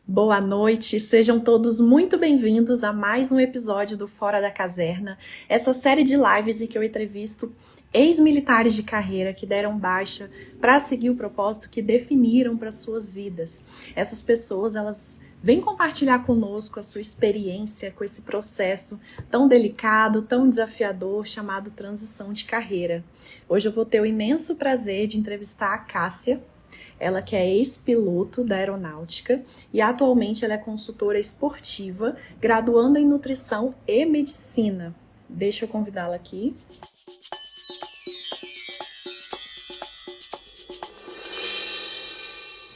Boa noite, sejam todos muito bem-vindos a mais um episódio do Fora da Caserna, essa série de lives em que eu entrevisto ex-militares de carreira que deram baixa para seguir o propósito que definiram para suas vidas. Essas pessoas, elas vêm compartilhar conosco a sua experiência com esse processo tão delicado, tão desafiador, chamado transição de carreira. Hoje eu vou ter o imenso prazer de entrevistar a Cássia. Ela que é ex-piloto da aeronáutica e atualmente ela é consultora esportiva, graduanda em nutrição e medicina. Deixa eu convidá-la aqui.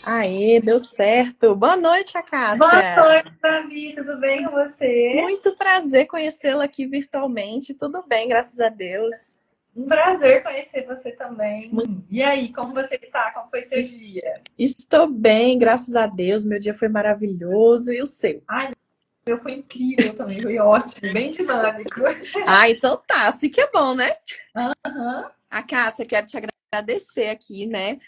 Aê, deu certo. Boa noite, Cássia. Boa noite, Davi. Tudo bem com você? Muito prazer conhecê-la aqui virtualmente. Tudo bem, graças a Deus. Um prazer conhecer você também. E aí, como você está? Como foi seu dia? Estou bem, graças a Deus. Meu dia foi maravilhoso. E o seu? Ai, meu foi incrível também. Foi ótimo, bem dinâmico. Então tá. Assim que é bom, né? Uhum. A Cássia, quero te agradecer aqui, né,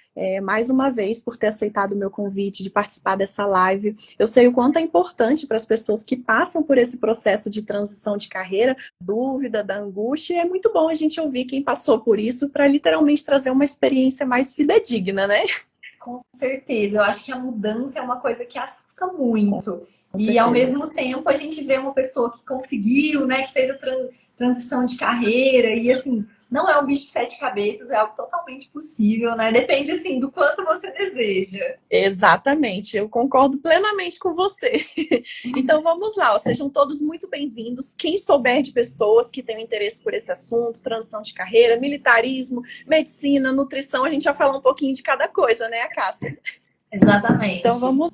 mais uma vez por ter aceitado o meu convite de participar dessa live. Eu sei o quanto é importante para as pessoas que passam por esse processo de transição de carreira, dúvida, da angústia, e é muito bom a gente ouvir quem passou por isso para literalmente trazer uma experiência mais fidedigna, né? Com certeza. Eu acho que a mudança é uma coisa que assusta muito. E ao mesmo tempo a gente vê uma pessoa que conseguiu, né, que fez a transição de carreira e assim, não é um bicho de sete cabeças, é algo totalmente possível, né? Depende assim do quanto você deseja. Exatamente, eu concordo plenamente com você. Então vamos lá, sejam todos muito bem-vindos. Quem souber de pessoas que têm interesse por esse assunto, transição de carreira, militarismo, medicina, nutrição, a gente vai falar um pouquinho de cada coisa, né, Cássia? Exatamente. Então vamos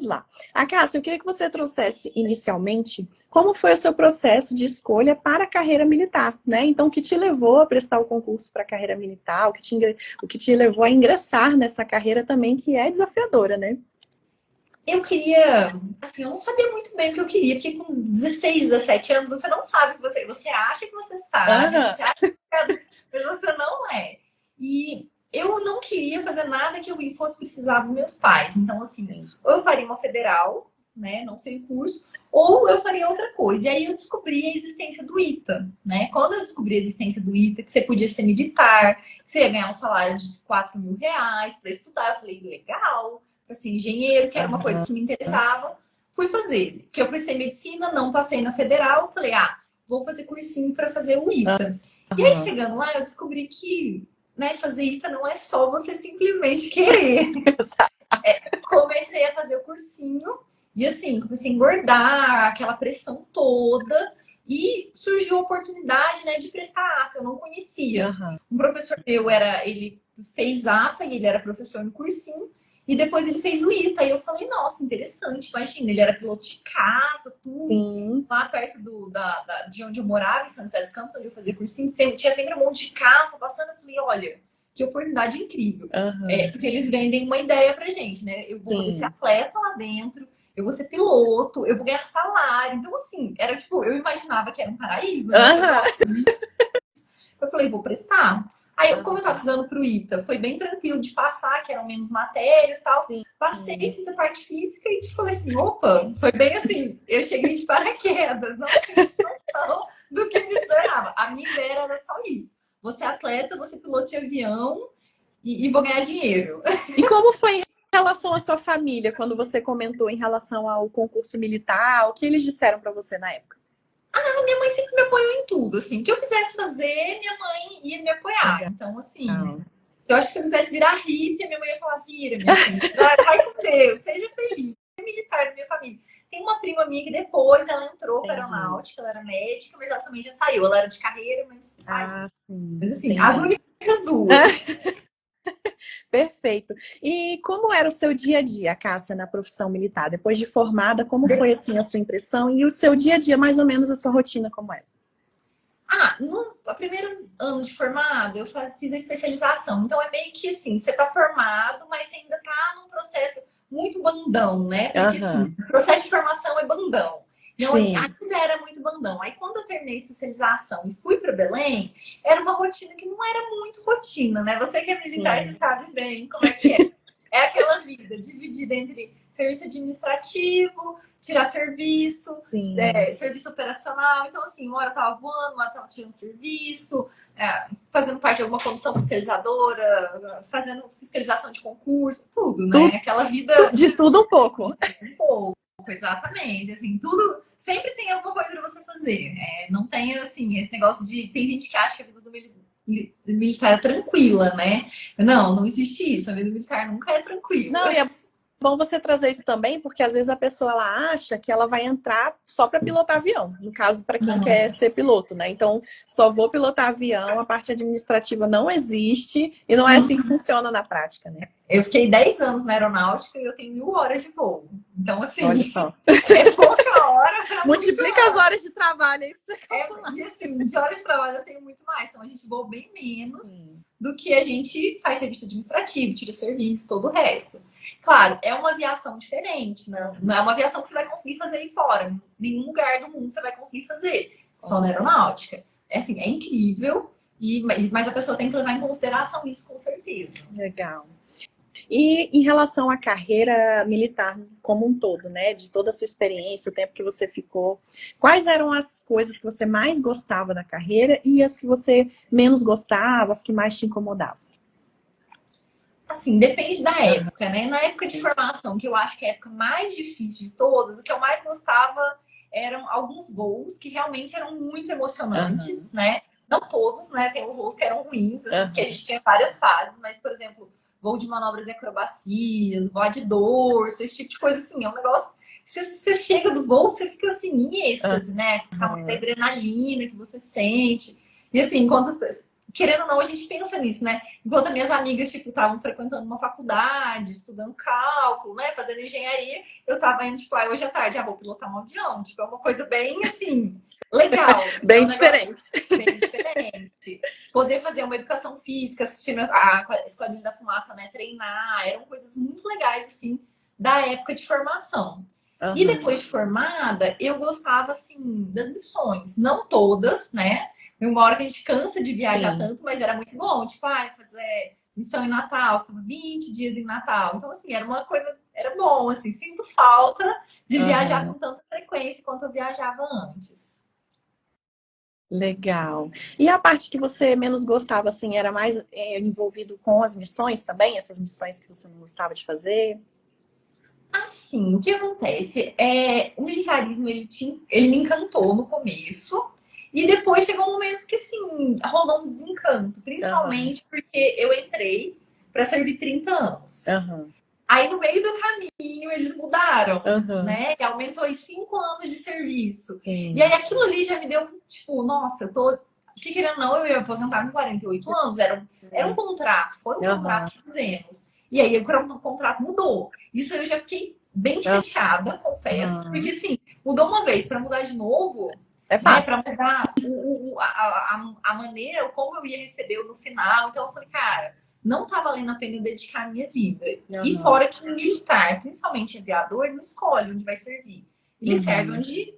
lá. Cássia, eu queria que você trouxesse inicialmente como foi o seu processo de escolha para a carreira militar, né? Então, o que te levou a prestar o concurso para a carreira militar, o que te levou a ingressar nessa carreira também, que é desafiadora, né? Eu queria, assim, eu não sabia muito bem o que eu queria, porque com 16, 17 anos você não sabe o que você acha que você sabe, você acha que mas você não é. E eu não queria fazer nada que eu fosse precisar dos meus pais. Então, assim, ou eu faria uma federal, né, não sei o curso, ou eu faria outra coisa. E aí eu descobri a existência do ITA, né? Quando eu descobri a existência do ITA, que você podia ser militar, que você ia ganhar um salário de 4 mil reais para estudar, eu falei, legal. Assim, engenheiro, que era uma coisa que me interessava, fui fazer. Porque eu prestei medicina, não passei na federal, falei, vou fazer cursinho para fazer o ITA. E aí, chegando lá, eu descobri que, né, fazer ITA não é só você simplesmente querer. Comecei a fazer o cursinho e, assim, comecei a engordar, aquela pressão toda. E surgiu a oportunidade, né, de prestar AFA, eu não conhecia. Um professor meu, ele fez AFA e ele era professor no cursinho. E depois ele fez o ITA. E eu falei, nossa, interessante. Imagina, ele era piloto de caça, tudo. Sim. Lá perto de onde eu morava, em São José dos Campos, onde eu fazia cursinho, tinha sempre um monte de caça passando. Eu falei, olha, que oportunidade incrível. Porque eles vendem uma ideia pra gente, né? Eu vou poder ser atleta lá dentro, eu vou ser piloto, eu vou ganhar salário. Então, assim, era tipo, eu imaginava que era um paraíso, né? Eu falei, vou prestar. Aí, como eu tava estudando pro ITA, foi bem tranquilo de passar, que eram menos matérias e tal. Passei, fiz a parte física e tipo, falei assim, opa, foi bem assim, eu cheguei de paraquedas, não tinha noção do que me esperava. A minha ideia era só isso. Você é atleta, você é piloto de avião e vou ganhar dinheiro. E como foi em relação à sua família, quando você comentou em relação ao concurso militar, o que eles disseram para você na época? Minha mãe sempre me apoiou em tudo, assim. O que eu quisesse fazer, minha mãe ia me apoiar. Então, assim, eu acho que se eu quisesse virar hippie, minha mãe ia falar, vira, minha filha, vai com Deus, seja feliz. É militar da minha família. Tem uma prima minha que depois ela entrou para aeronáutica, ela era médica, mas ela também já saiu. Ela era de carreira, mas saiu. Mas assim, as únicas duas. Perfeito. E como era o seu dia a dia, Cássia, na profissão militar? Depois de formada, como foi assim a sua impressão e o seu dia a dia, mais ou menos a sua rotina, como era? No primeiro ano de formado, eu fiz a especialização. Então, é meio que assim, você tá formado, mas você ainda tá num processo muito bandão, né? Porque, assim, o processo de formação é bandão. Então, ainda era muito bandão. Aí, quando eu terminei a especialização e fui para Belém, era uma rotina que não era muito rotina, né? Você que é militar, você sabe bem como é que é. É aquela vida dividida entre serviço administrativo, tirar serviço, serviço operacional. Então, assim, uma hora eu tava voando, uma hora eu tava tirando serviço, fazendo parte de alguma comissão fiscalizadora, fazendo fiscalização de concurso, tudo, né? Aquela vida... De tudo um pouco. Um pouco, exatamente. Assim, tudo... Sempre tem alguma coisa pra você fazer. Não tem, assim, esse negócio de... Tem gente que acha que a vida do militar é tranquila, né? Não existe isso. A vida militar nunca é tranquila. Não, e é bom você trazer isso também, porque às vezes a pessoa ela acha que ela vai entrar só para pilotar avião. No caso, para quem quer ser piloto, né? Então, só vou pilotar avião, a parte administrativa não existe e não é assim que funciona na prática, né? Eu fiquei 10 anos na aeronáutica e eu tenho 1000 horas de voo. Então, assim, olha só. É pouca hora. Multiplica as horas de trabalho aí pra você calcular. E assim, de horas de trabalho eu tenho muito mais. Então, a gente voa bem menos do que a gente faz serviço administrativo, tira serviço, todo o resto. Claro, é uma aviação diferente, né? Não é uma aviação que você vai conseguir fazer aí fora. Em nenhum lugar do mundo você vai conseguir fazer. Só na aeronáutica. É assim, é incrível, mas a pessoa tem que levar em consideração isso com certeza. Legal. E em relação à carreira militar como um todo, né? De toda a sua experiência, o tempo que você ficou, quais eram as coisas que você mais gostava da carreira e as que você menos gostava, as que mais te incomodavam? Assim, depende da época, né? Na época de formação, que eu acho que é a época mais difícil de todas, o que eu mais gostava eram alguns voos que realmente eram muito emocionantes, né? Não todos, né? Tem uns voos que eram ruins, assim, que a gente tinha várias fases, mas, por exemplo, voo de manobras e acrobacias, voo de dorso, esse tipo de coisa, assim, é um negócio... Você chega do voo, você fica, assim, em êxtase, né? Com a adrenalina que você sente. E, assim, enquanto as pessoas... Querendo ou não, a gente pensa nisso, né? Enquanto as minhas amigas, tipo, estavam frequentando uma faculdade, estudando cálculo, né? Fazendo engenharia, eu tava indo, tipo, hoje à tarde, vou pilotar um avião. Tipo, é uma coisa bem, assim, legal. Bem diferente. Bem diferente. Poder fazer uma educação física, assistindo a Esquadrilha da Fumaça, né? Treinar, eram coisas muito legais, assim, da época de formação. E depois de formada, eu gostava, assim, das missões. Não todas, né? Uma hora que a gente cansa de viajar tanto, mas era muito bom. Tipo, fazer missão em Natal, ficava 20 dias em Natal. Então, assim, era uma coisa, era bom, assim. Sinto falta de viajar com tanta frequência quanto eu viajava antes. Legal. E a parte que você menos gostava, assim, era mais envolvido com as missões também? Essas missões que você não gostava de fazer? Assim, o que acontece? O militarismo, ele me encantou no começo. E depois chegou um momento que, assim, rolou um desencanto. Principalmente porque eu entrei para servir 30 anos. Aí, no meio do caminho, eles mudaram, né? E aumentou em 5 anos de serviço. E aí, aquilo ali já me deu, tipo, nossa, eu tô... Porque, querendo ou não, eu ia me aposentar com 48 anos. Era um contrato, foi um contrato que fizemos. E aí, o contrato mudou. Isso eu já fiquei bem chateada, confesso. Porque, assim, mudou uma vez, para mudar de novo... É fácil. Né, para mudar a maneira, como eu ia receber no final. Então, eu falei, cara, não tá valendo a pena eu dedicar a minha vida. E fora que o militar, principalmente aviador, não escolhe onde vai servir. Ele serve onde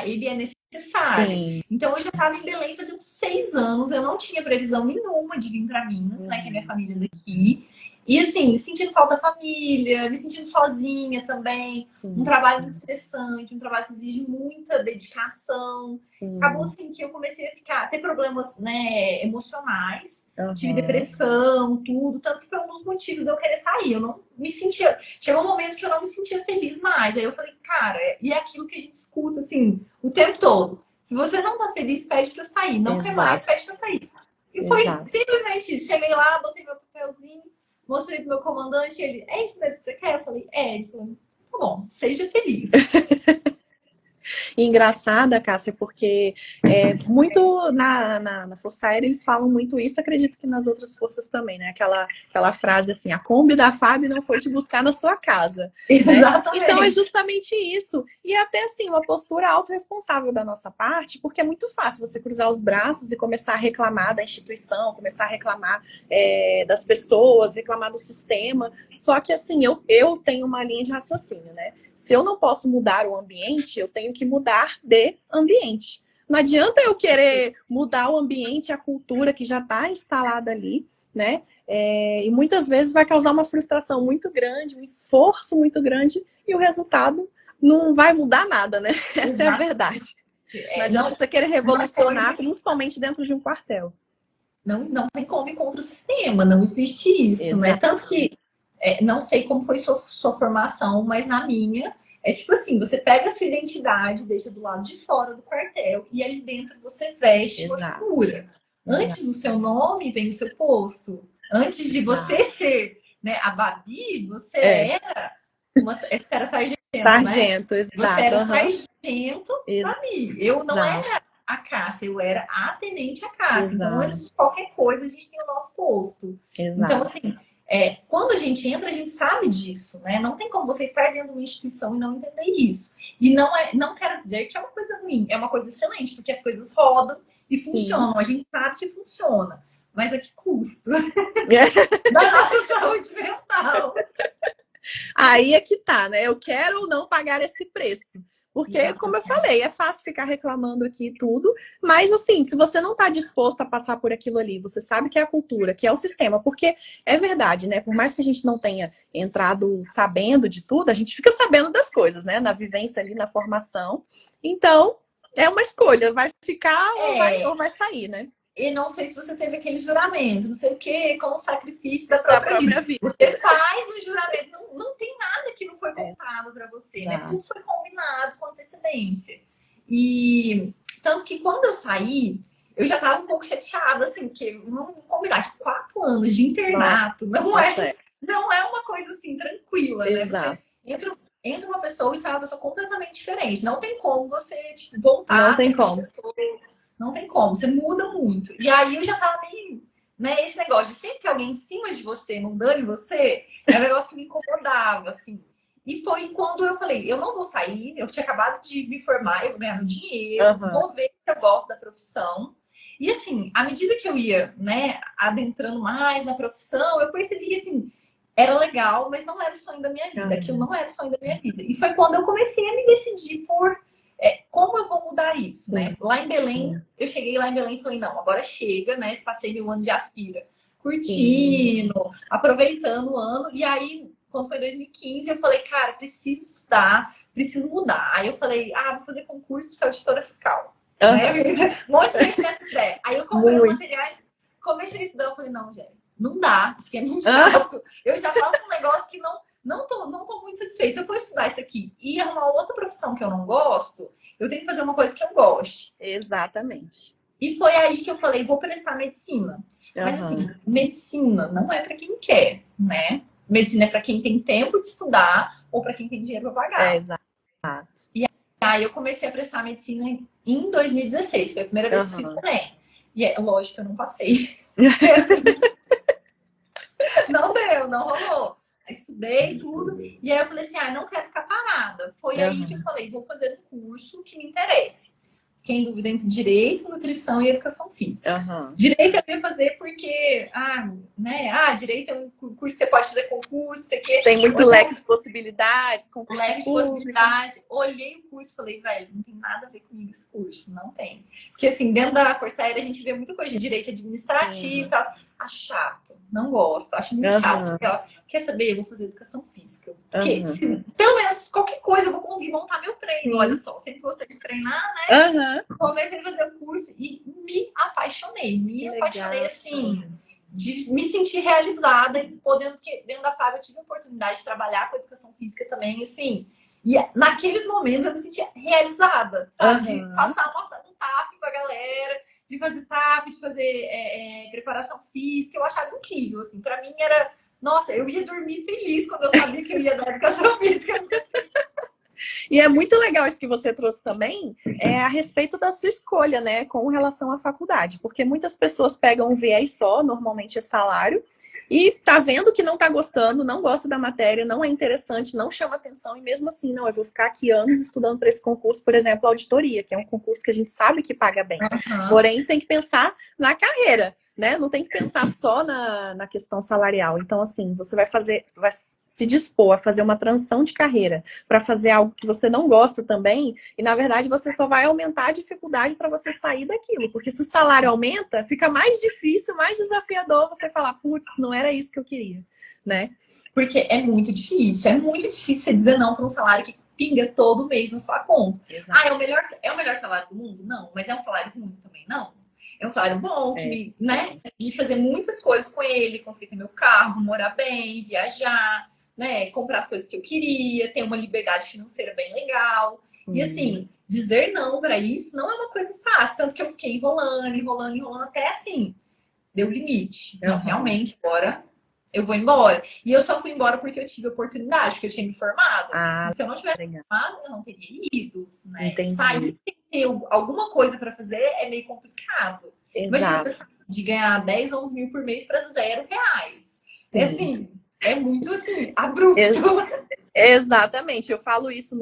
ele é necessário. Então, eu já estava em Belém fazia uns 6 anos. Eu não tinha previsão nenhuma de vir para Minas, né, que é minha família daqui. E assim, sentindo falta da família, me sentindo sozinha também. Um trabalho muito estressante, um trabalho que exige muita dedicação. Acabou assim que eu comecei a ter problemas, né, emocionais. Tive depressão, tudo. Tanto que foi um dos motivos de eu querer sair. Eu não me sentia... Chegou um momento que eu não me sentia feliz mais. Aí eu falei, cara, e é aquilo que a gente escuta, assim, o tempo todo. Se você não tá feliz, pede pra sair. Não quer mais, pede pra sair. E foi simplesmente isso. Cheguei lá, botei meu papelzinho, mostrei pro meu comandante, ele, é isso mesmo que você quer? Eu falei, Ele falou, tá bom, seja feliz. E engraçada, Cássia, porque muito na Força Aérea eles falam muito isso, acredito que nas outras forças também, né? Aquela frase assim, a Kombi da FAB não foi te buscar na sua casa. Exatamente. Né? Então é justamente isso. E até assim, uma postura autorresponsável da nossa parte, porque é muito fácil você cruzar os braços e começar a reclamar da instituição, começar a reclamar das pessoas, reclamar do sistema. Só que assim, eu tenho uma linha de raciocínio, né? Se eu não posso mudar o ambiente, eu tenho que mudar de ambiente. Não adianta eu querer mudar o ambiente, a cultura que já está instalada ali, né? E muitas vezes vai causar uma frustração muito grande, um esforço muito grande, e o resultado não vai mudar nada, né? Essa é a verdade. Não adianta você querer revolucionar, principalmente dentro de um quartel. Não tem como ir contra o sistema, não existe isso, né? Tanto que, não sei como foi sua formação, mas na minha, é tipo assim, você pega a sua identidade, deixa do lado de fora do quartel, e ali dentro você veste uma figura. Antes do seu nome vem o seu posto. Antes de você ser, né, a Babi, você era sargento, sargento, né? exato. Você era sargento Babi. Eu não era a Cássia, eu era a tenente a Cássia. Então, antes de qualquer coisa, a gente tem o nosso posto. Então, assim, quando a gente entra, a gente sabe disso, né? Não tem como você estar dentro de uma instituição e não entender isso. E não quero dizer que é uma coisa ruim, é uma coisa excelente, porque as coisas rodam e funcionam. Sim. A gente sabe que funciona, mas a que custo? Da nossa saúde mental. Aí é que tá, né? Eu quero ou não pagar esse preço. Porque, como eu falei, é fácil ficar reclamando aqui tudo, mas assim, se você não está disposto a passar por aquilo ali, você sabe que é a cultura, que é o sistema, porque é verdade, né? Por mais que a gente não tenha entrado sabendo de tudo, a gente fica sabendo das coisas, né? Na vivência ali, na formação. Então, é uma escolha, vai ficar ou vai sair, né? E não sei se você teve aquele juramento, não sei o quê, como sacrifício da própria vida. Você faz o juramento, não tem nada que não foi contado para você, né? Tudo foi combinado com antecedência. E tanto que quando eu saí, eu já estava um pouco chateada, assim, porque vamos combinar que 4 anos de internato não é uma coisa assim tranquila, Exato. né? Você entra uma pessoa e sai uma pessoa completamente diferente. Não tem como você voltar. Não tem como. Não tem como, você muda muito. E aí eu já tava meio, né, esse negócio de sempre ter alguém em cima de você, mandando em você, é um negócio que me incomodava, assim. E foi quando eu falei, eu não vou sair, eu tinha acabado de me formar, eu vou ganhar meu dinheiro, vou ver se eu gosto da profissão. E assim, à medida que eu ia, né, adentrando mais na profissão, eu percebi que, assim, era legal, mas não era o sonho da minha vida. Aquilo não era o sonho da minha vida. E foi quando eu comecei a me decidir por como eu vou mudar isso, né? Lá em Belém, eu cheguei lá em Belém e falei, não, agora chega, né? Passei meu ano de aspira, curtindo, aproveitando o ano. E aí, quando foi 2015, eu falei, cara, preciso estudar, preciso mudar. Aí eu falei, vou fazer concurso para ser auditora fiscal. Né? Um monte de gente nessa ideia. Aí eu comprei os materiais, comecei a estudar, eu falei, não, gente, não dá, isso aqui é muito chato. Eu já faço um negócio que não tô muito satisfeita. Se eu for estudar isso aqui e arrumar outra profissão que eu não gosto, eu tenho que fazer uma coisa que eu goste. Exatamente. E foi aí que eu falei, vou prestar medicina. Mas assim, medicina não é para quem quer, né? Medicina é para quem tem tempo de estudar ou para quem tem dinheiro para pagar. Exato. E aí eu comecei a prestar medicina em 2016, foi a primeira vez que fiz o Enem. E é lógico que eu não passei. Não deu, não rolou. Estudei tudo, e aí eu falei assim, não quero ficar parada. Foi aí que eu falei, vou fazer um curso que me interesse. Fiquei em dúvida entre direito, nutrição e educação física. Direito eu ia fazer porque, direito é um curso que você pode fazer concurso, você quer. Tem muito leque de possibilidades, leque de possibilidade. Olhei o curso e falei, velho, não tem nada a ver comigo esse curso, não tem. Porque assim, dentro da Força Aérea a gente vê muita coisa de direito administrativo e tal. Acho chato, não gosto, acho muito chato. Porque ela quer saber, eu vou fazer educação física. Porque pelo menos qualquer coisa eu vou conseguir montar meu treino. Olha só, sempre gostei de treinar, né? Comecei a fazer o curso e me apaixonei. Apaixonei assim, de me sentir realizada e podendo, porque dentro da FAB eu tive a oportunidade de trabalhar com educação física também, assim. E naqueles momentos eu me sentia realizada, sabe? De passar um TAF com a galera, de fazer TAF, de fazer preparação física. Eu achava incrível, assim. Pra mim era... Nossa, eu ia dormir feliz quando eu sabia que eu ia dar educação física. E é muito legal isso que você trouxe também, a respeito da sua escolha, né, com relação à faculdade. Porque muitas pessoas pegam um viés só, normalmente é salário, e tá vendo que não tá gostando, não gosta da matéria, não é interessante, não chama atenção, e mesmo assim, não, eu vou ficar aqui anos estudando para esse concurso, por exemplo, auditoria, que é um concurso que a gente sabe que paga bem. Porém, tem que pensar na carreira. né? Não tem que pensar só na questão salarial. Então, assim, você vai se dispor a fazer uma transição de carreira para fazer algo que você não gosta também, e na verdade você só vai aumentar a dificuldade para você sair daquilo, porque se o salário aumenta, fica mais difícil, mais desafiador você falar, putz, não era isso que eu queria, né? Porque é muito difícil você dizer não para um salário que pinga todo mês na sua conta. Exato. Ah, é o melhor salário do mundo? Não, mas é um salário ruim também? Não. É um salário bom, que me, né, de fazer muitas coisas com ele, conseguir ter meu carro, morar bem, viajar, né, comprar as coisas que eu queria, ter uma liberdade financeira bem legal. E assim, dizer não para isso não é uma coisa fácil, tanto que eu fiquei enrolando, até assim, deu limite. Não, realmente, agora eu vou embora. E eu só fui embora porque eu tive oportunidade, porque eu tinha me formado. E se eu não tivesse formado, eu não teria ido, né? Entendi. Sair sem ter alguma coisa para fazer é meio complicado. Imagina você de ganhar 10, 11 mil por mês para R$0. É assim, é muito assim, abrupto. Exatamente. Eu falo isso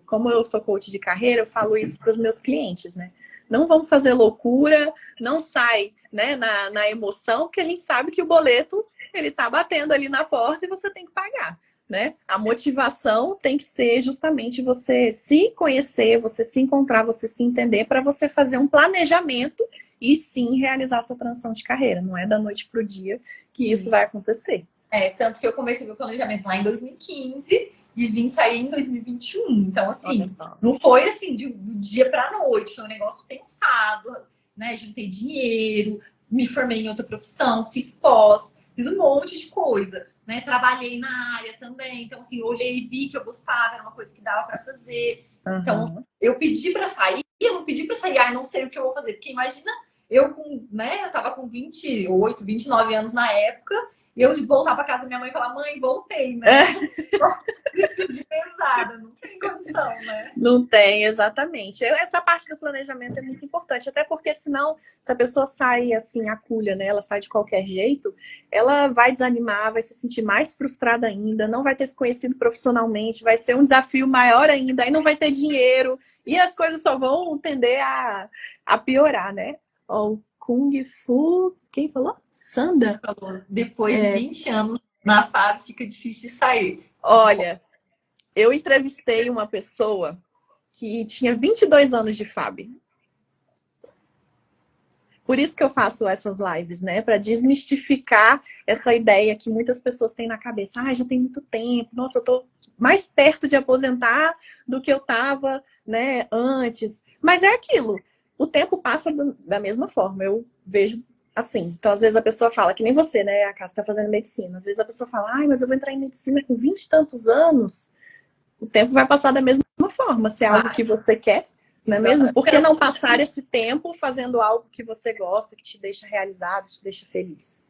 como eu sou coach de carreira, eu falo isso para os meus clientes, né? Não vamos fazer loucura, não sai, né, na emoção, porque a gente sabe que o boleto ele tá batendo ali na porta e você tem que pagar, né? A motivação tem que ser justamente você se conhecer, você se encontrar, você se entender para você fazer um planejamento e sim realizar a sua transição de carreira. Não é da noite pro dia que isso vai acontecer. Tanto que eu comecei meu planejamento lá em 2015 e vim sair em 2021. Então, assim, não foi assim do dia para noite, foi um negócio pensado, né? Juntei dinheiro, me formei em outra profissão, fiz pós, fiz um monte de coisa, né? Trabalhei na área também. Então, assim, olhei e vi que eu gostava, era uma coisa que dava para fazer. Então, eu pedi para sair, eu não pedi para sair, não sei o que eu vou fazer, porque imagina eu eu tava com 28, 29 anos na época. E eu voltar para casa da minha mãe e falar, mãe, voltei, né? Preciso de mesada, não tem condição, né? Não tem, exatamente. Essa parte do planejamento é muito importante, até porque senão, se a pessoa sai assim, aculha, né? Ela sai de qualquer jeito, ela vai desanimar, vai se sentir mais frustrada ainda, não vai ter se conhecido profissionalmente, vai ser um desafio maior ainda, aí não vai ter dinheiro, e as coisas só vão tender a piorar, né? Kung Fu, quem falou? Sanda? Depois de 20 anos na FAB, fica difícil de sair. Olha, eu entrevistei uma pessoa que tinha 22 anos de FAB. Por isso que eu faço essas lives, né? Para desmistificar essa ideia que muitas pessoas têm na cabeça. Já tem muito tempo. Nossa, eu tô mais perto de aposentar do que eu estava, né, antes. Mas é aquilo. O tempo passa da mesma forma. Eu vejo assim. Então, às vezes a pessoa fala, que nem você, né? A Cássia tá fazendo medicina. Às vezes a pessoa fala, mas eu vou entrar em medicina com 20 e tantos anos. O tempo vai passar da mesma forma. Se é algo que você quer, não é mesmo? Por que não passar esse tempo fazendo algo que você gosta, que te deixa realizado, te deixa feliz?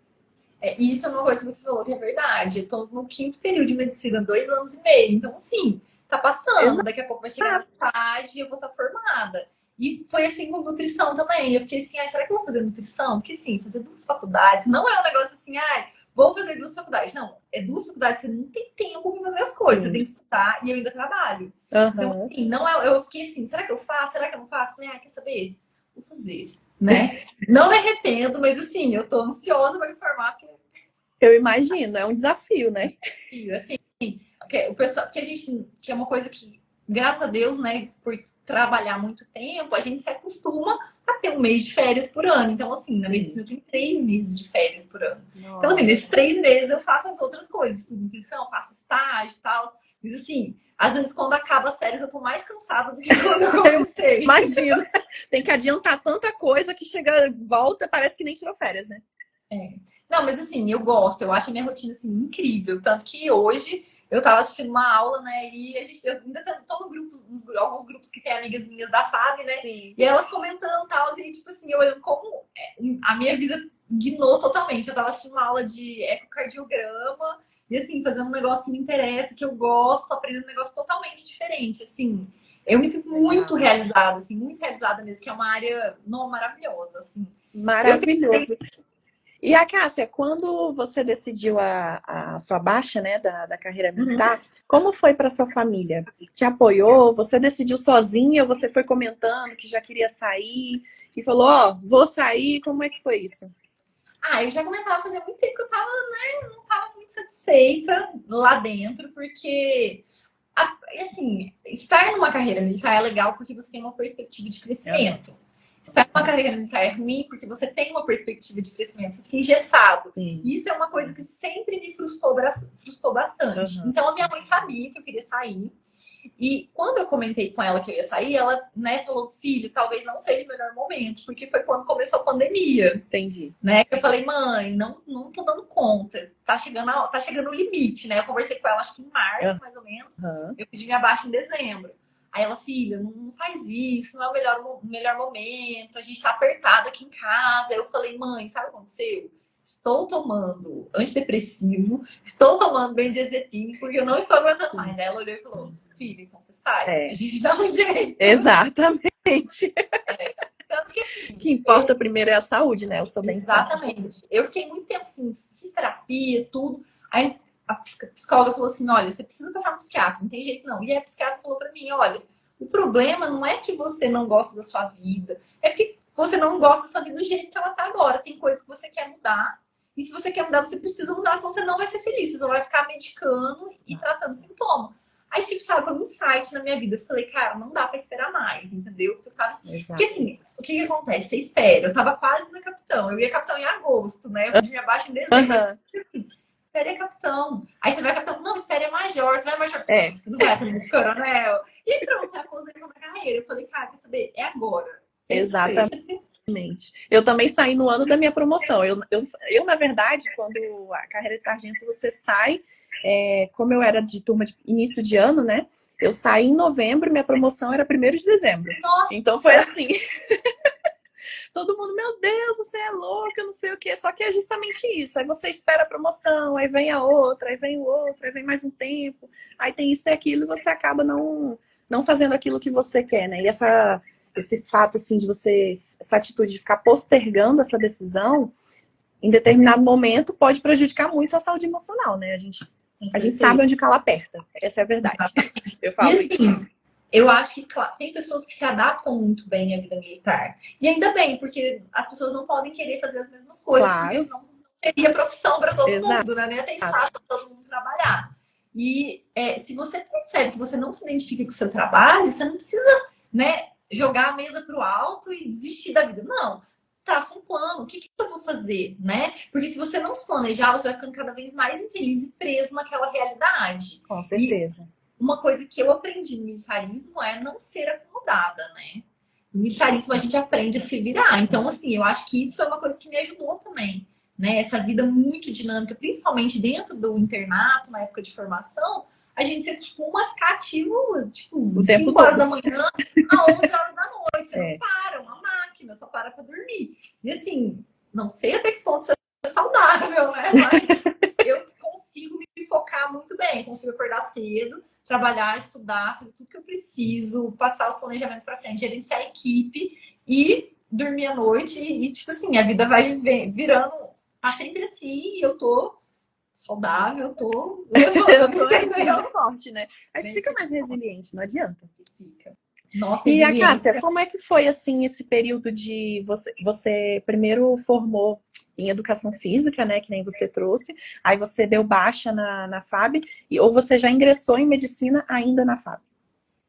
Isso é uma coisa que você falou que é verdade. Eu tô no 5º período de medicina, 2 anos e meio. Então, assim, tá passando. Exato. Daqui a pouco vai chegar na metade e eu vou estar formada. E foi assim com nutrição também. Eu fiquei assim, será que eu vou fazer nutrição? Porque, sim, fazer 2 faculdades não é um negócio assim, vou fazer 2 faculdades. Não, é 2 faculdades, você não tem tempo para fazer as coisas. Você tem que estudar e eu ainda trabalho. Então, assim, não é, eu fiquei assim, será que eu faço? Será que eu não faço? Falei, quer saber? Vou fazer, né? Não me arrependo, mas assim, eu tô ansiosa para me formar. Porque... Eu imagino, é um desafio, né? Assim, o pessoal, que a gente, que é uma coisa que, graças a Deus, né, por trabalhar muito tempo, a gente se acostuma a ter 1 mês de férias por ano. Então, assim, na medicina eu tenho 3 meses de férias por ano. Nossa. Então, assim, nesses 3 meses eu faço as outras coisas. Estudo nutrição, faço estágio e tal. Mas, assim, às vezes quando acaba as férias eu tô mais cansada do que quando eu comecei. Imagina. Tem que adiantar tanta coisa que chega, volta, parece que nem tirou férias, né? Não, mas assim, eu gosto. Eu acho a minha rotina, assim, incrível. Tanto que hoje... Eu tava assistindo uma aula, né? E eu ainda tô no grupo, alguns grupos que tem amigas minhas da FAB, né? Sim. E elas comentando tal, e tipo assim, eu olhando como a minha vida guinou totalmente. Eu tava assistindo uma aula de ecocardiograma, e assim, fazendo um negócio que me interessa, que eu gosto, aprendendo um negócio totalmente diferente. Assim, eu me sinto muito realizada, assim, muito realizada mesmo, que é uma área maravilhosa, assim. Maravilhoso. E a Cássia, quando você decidiu a sua baixa, né, da carreira militar, como foi para sua família? Te apoiou? Você decidiu sozinha? Ou você foi comentando que já queria sair e falou, vou sair? Como é que foi isso? Eu já comentava fazia muito tempo que eu tava, né, não tava muito satisfeita lá dentro, porque assim, estar numa carreira militar é legal porque você tem uma perspectiva de crescimento. Estar numa carreira militar é ruim porque você tem uma perspectiva de crescimento, você fica engessado. Isso é uma coisa que sempre me frustrou bastante. Então, a minha mãe sabia que eu queria sair. E quando eu comentei com ela que eu ia sair, ela, né, falou, filho, talvez não seja o melhor momento, porque foi quando começou a pandemia. Entendi. Né? Eu falei, mãe, não tô dando conta. Tá chegando o limite, né? Eu conversei com ela, acho que em março, mais ou menos. Eu pedi minha baixa em dezembro. Aí ela, filha, não faz isso, não é o melhor momento, a gente tá apertado aqui em casa. Eu falei, mãe, sabe o que aconteceu? Estou tomando antidepressivo, estou tomando benzodiazepina, porque eu não estou aguentando mais. Aí ela olhou e falou, filha, então você sai, a gente dá um jeito. Exatamente. Tanto que, assim, que importa primeiro é a saúde, né? Eu sou bem. Exatamente. Eu fiquei muito tempo assim, fiz terapia, tudo. Aí a psicóloga falou assim: olha, você precisa passar no psiquiatra, não tem jeito não. E a psiquiatra falou pra mim: olha, o problema não é que você não gosta da sua vida, é porque você não gosta da sua vida do jeito que ela tá agora. Tem coisas que você quer mudar. E se você quer mudar, você precisa mudar, senão você não vai ser feliz. Você só vai ficar medicando e tratando sintoma. Aí, tipo, sabe, foi um insight na minha vida. Eu falei, cara, não dá pra esperar mais, entendeu? Porque, porque assim, o que acontece? Você espera. Eu tava quase na capitão. Eu ia capitão em agosto, né? Eu pedi minha baixa em dezembro. Porque, assim, espere a capitão. Aí você vai capitão, não, espere a major. Você vai major. Você não vai atender de coronel. E pronto, você aposentou na carreira. Eu falei, cara, quer saber? É agora. Exatamente. Eu também saí no ano da minha promoção. Eu na verdade, quando a carreira de sargento você sai, como eu era de turma de início de ano, né? Eu saí em novembro, minha promoção era 1º de dezembro. Nossa. Então foi assim. Todo mundo, meu Deus, você é louca, não sei o quê. Só que é justamente isso. Aí você espera a promoção, aí vem a outra, aí vem o outro, aí vem mais um tempo. Aí tem isso e aquilo e você acaba não fazendo aquilo que você quer, né? E esse fato, assim, de você... Essa atitude de ficar postergando essa decisão, em determinado momento, pode prejudicar muito a saúde emocional, né? A gente sabe onde cala aperta. Essa é a verdade. Eu falo e, assim, isso. Eu acho que, claro, tem pessoas que se adaptam muito bem à vida militar. E ainda bem, porque as pessoas não podem querer fazer as mesmas coisas, porque senão não teria profissão para todo mundo, né? Nem ia ter espaço para todo mundo trabalhar. E se você percebe que você não se identifica com o seu trabalho, você não precisa, né, jogar a mesa para o alto e desistir da vida. Não. Traça um plano. O que eu vou fazer, né? Porque se você não se planejar, você vai ficando cada vez mais infeliz e preso naquela realidade. Com certeza. Uma coisa que eu aprendi no militarismo é não ser acomodada, né? No militarismo a gente aprende a se virar. Então, assim, eu acho que isso foi uma coisa que me ajudou também, né? Essa vida muito dinâmica, principalmente dentro do internato, na época de formação, a gente se acostuma a ficar ativo, tipo, 5 horas da manhã a 11 horas da noite. Você não para, uma máquina, só para dormir. E assim, não sei até que ponto isso é saudável, né? Mas eu consigo me focar muito bem, consigo acordar cedo, trabalhar, estudar, fazer tudo que eu preciso, passar os planejamentos para frente, gerenciar a equipe e dormir à noite. E, tipo assim, a vida vai virando, tá sempre assim, e eu tô saudável, eu tô levando forte, né? A gente fica mais resiliente, não adianta. Fica. Nossa, e a Cássia, como é que foi, assim, esse período de... Você primeiro formou em educação física, né, que nem você trouxe, aí você deu baixa na FAB, ou você já ingressou em medicina ainda na FAB?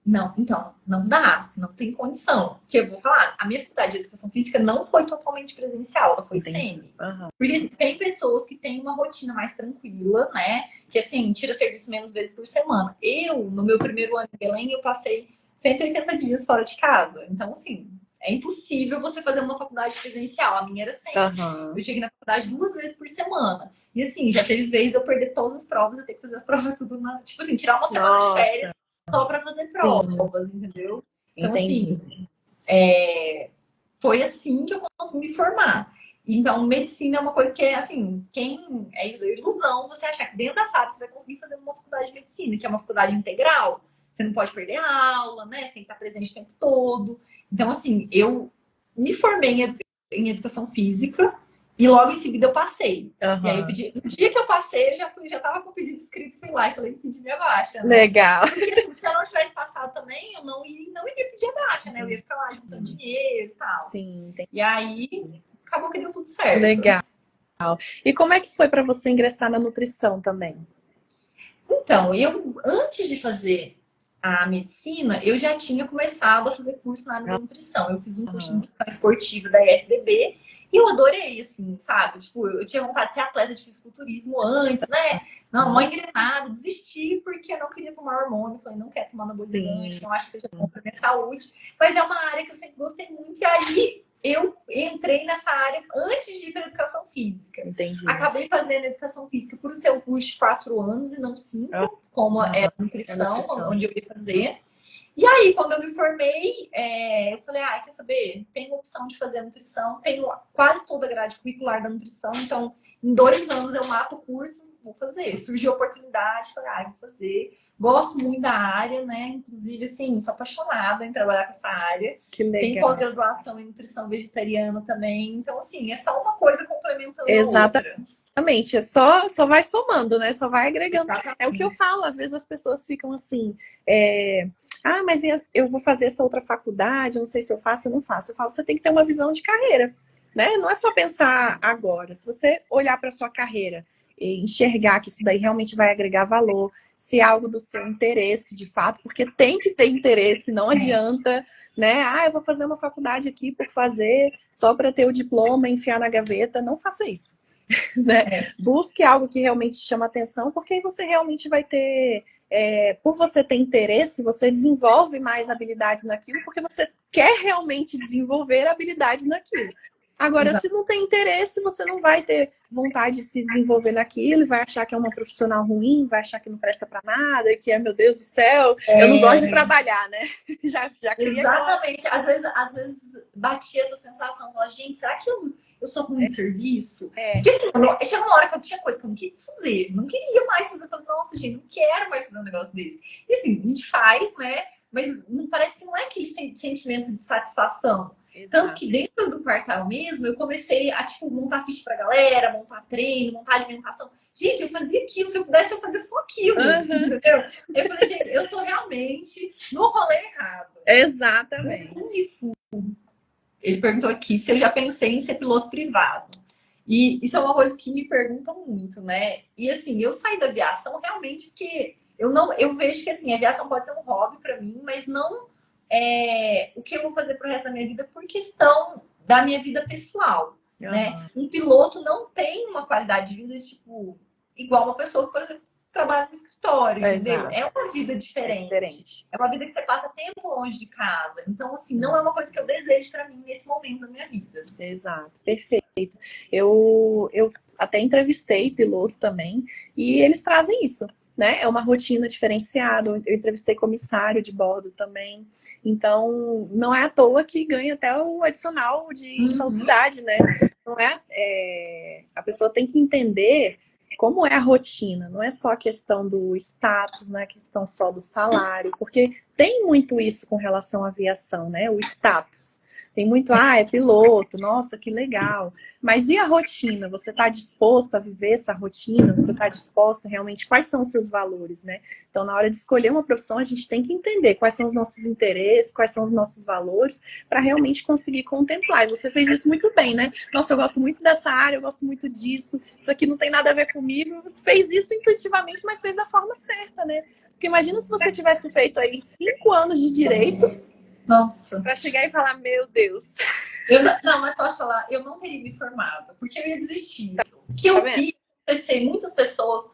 Não, então, não dá, não tem condição. Porque eu vou falar, a minha faculdade de educação física não foi totalmente presencial, ela foi semi. Porque assim, tem pessoas que têm uma rotina mais tranquila, né, que assim, tira serviço menos vezes por semana. Eu, no meu primeiro ano em Belém, eu passei 180 dias fora de casa. Então, assim, é impossível você fazer uma faculdade presencial. A minha era sempre. Eu cheguei na faculdade 2 vezes por semana. E assim, já teve vez eu perder todas as provas, eu ter que fazer as provas tudo tipo assim, tirar uma semana de férias só para fazer provas, entendeu? Então, assim, foi assim que eu consegui me formar. Então, medicina é uma coisa que é assim, quem é ilusão você achar que dentro da FAP você vai conseguir fazer uma faculdade de medicina, que é uma faculdade integral. Você não pode perder a aula, né? Você tem que estar presente o tempo todo. Então, assim, eu me formei em educação física e logo em seguida eu passei. E aí eu pedi, no dia que eu passei, eu já estava com o pedido escrito, fui lá e falei, pedi minha baixa. Né? Legal. Porque assim, se eu não tivesse passado também, eu não iria pedir a baixa, né? Eu ia ficar lá juntando dinheiro e tal. Sim, E aí, acabou que deu tudo certo. Legal. E como é que foi para você ingressar na nutrição também? Então, eu, antes de fazer a medicina, eu já tinha começado a fazer curso na área da nutrição. Eu fiz um curso de nutrição esportiva da IFBB e eu adorei, assim, sabe? Tipo, eu tinha vontade de ser atleta de fisiculturismo antes, né? Não, uma engrenada, desisti porque eu não queria tomar hormônio. Falei, não quero tomar anabolizante, não acho que seja bom para minha saúde. Mas é uma área que eu sempre gostei muito. E aí eu entrei nessa área antes de ir para educação física. Entendi. Acabei fazendo educação física por ser um curso de 4 anos e não 5, como é nutrição, onde eu ia fazer. E aí, quando eu me formei, eu falei, quer saber? Tenho a opção de fazer a nutrição, tenho quase toda a grade curricular da nutrição, então em 2 anos eu mato o curso, vou fazer. Surgiu a oportunidade, falei, vou fazer. Gosto muito da área, né? Inclusive, assim, sou apaixonada em trabalhar com essa área. Que legal. Tem pós-graduação em nutrição vegetariana também. Então, assim, é só uma coisa complementando a outra. Exatamente, só vai somando, né? Só vai agregando. Exatamente. É o que eu falo, às vezes as pessoas ficam assim, mas eu vou fazer essa outra faculdade, eu não sei se eu faço ou não faço. Eu falo, você tem que ter uma visão de carreira, né? Não é só pensar agora. Se você olhar para sua carreira e enxergar que isso daí realmente vai agregar valor, se é algo do seu interesse, de fato, porque tem que ter interesse, não adianta, né? Eu vou fazer uma faculdade aqui por fazer, só para ter o diploma, enfiar na gaveta. Não faça isso. Né? Busque algo que realmente chama atenção, porque aí você realmente vai ter, por você ter interesse, você desenvolve mais habilidades naquilo, porque você quer realmente desenvolver habilidades naquilo. Agora, se não tem interesse, você não vai ter vontade de se desenvolver naquilo, vai achar que é uma profissional ruim, vai achar que não presta para nada, que meu Deus do céu, eu não gosto de trabalhar, né? Já cria. Exatamente. Às vezes batia essa sensação, gente, será que eu sou ruim de serviço? Porque assim, chegou uma hora que eu tinha coisa que eu não queria fazer, não queria mais fazer. Eu falei, nossa, gente, não quero mais fazer um negócio desse. E assim, a gente faz, né? Mas não, parece que não é aquele sentimento de satisfação. Exato. Tanto que dentro do quartal mesmo, eu comecei a montar ficha pra galera, montar treino, montar alimentação. Gente, eu fazia aquilo, se eu pudesse, eu fazia só aquilo. Entendeu? Eu falei, gente, eu tô realmente no rolê errado. Exatamente. Ele perguntou aqui se eu já pensei em ser piloto privado. E isso é uma coisa que me perguntam muito, né? E assim, eu saí da aviação realmente porque eu vejo que assim, a aviação pode ser um hobby para mim, mas não o que eu vou fazer pro resto da minha vida por questão da minha vida pessoal, né? Um piloto não tem uma qualidade de vida igual uma pessoa que, por exemplo, trabalha no escritório, entendeu? É uma vida diferente. É uma vida que você passa tempo longe de casa. Então, assim, não é uma coisa que eu desejo para mim nesse momento da minha vida. Exato, perfeito. Eu até entrevistei pilotos também e eles trazem isso, né? É uma rotina diferenciada. Eu entrevistei comissário de bordo também. Então, não é à toa que ganha até o adicional de insalubridade, né? Não é? A pessoa tem que entender como é a rotina, não é só a questão do status, não é a questão só do salário, porque tem muito isso com relação à aviação, né? O status. Tem muito, é piloto, nossa, que legal. Mas e a rotina? Você está disposto a viver essa rotina? Você está disposto realmente? Quais são os seus valores, né? Então, na hora de escolher uma profissão, a gente tem que entender quais são os nossos interesses, quais são os nossos valores, para realmente conseguir contemplar. E você fez isso muito bem, né? Nossa, eu gosto muito dessa área, eu gosto muito disso, isso aqui não tem nada a ver comigo. Fez isso intuitivamente, mas fez da forma certa, né? Porque imagina se você tivesse feito aí 5 anos de direito, nossa, para chegar e falar, meu Deus. Mas posso falar, eu não teria me formado, porque eu ia desistir. O que eu vi acontecer, muitas pessoas.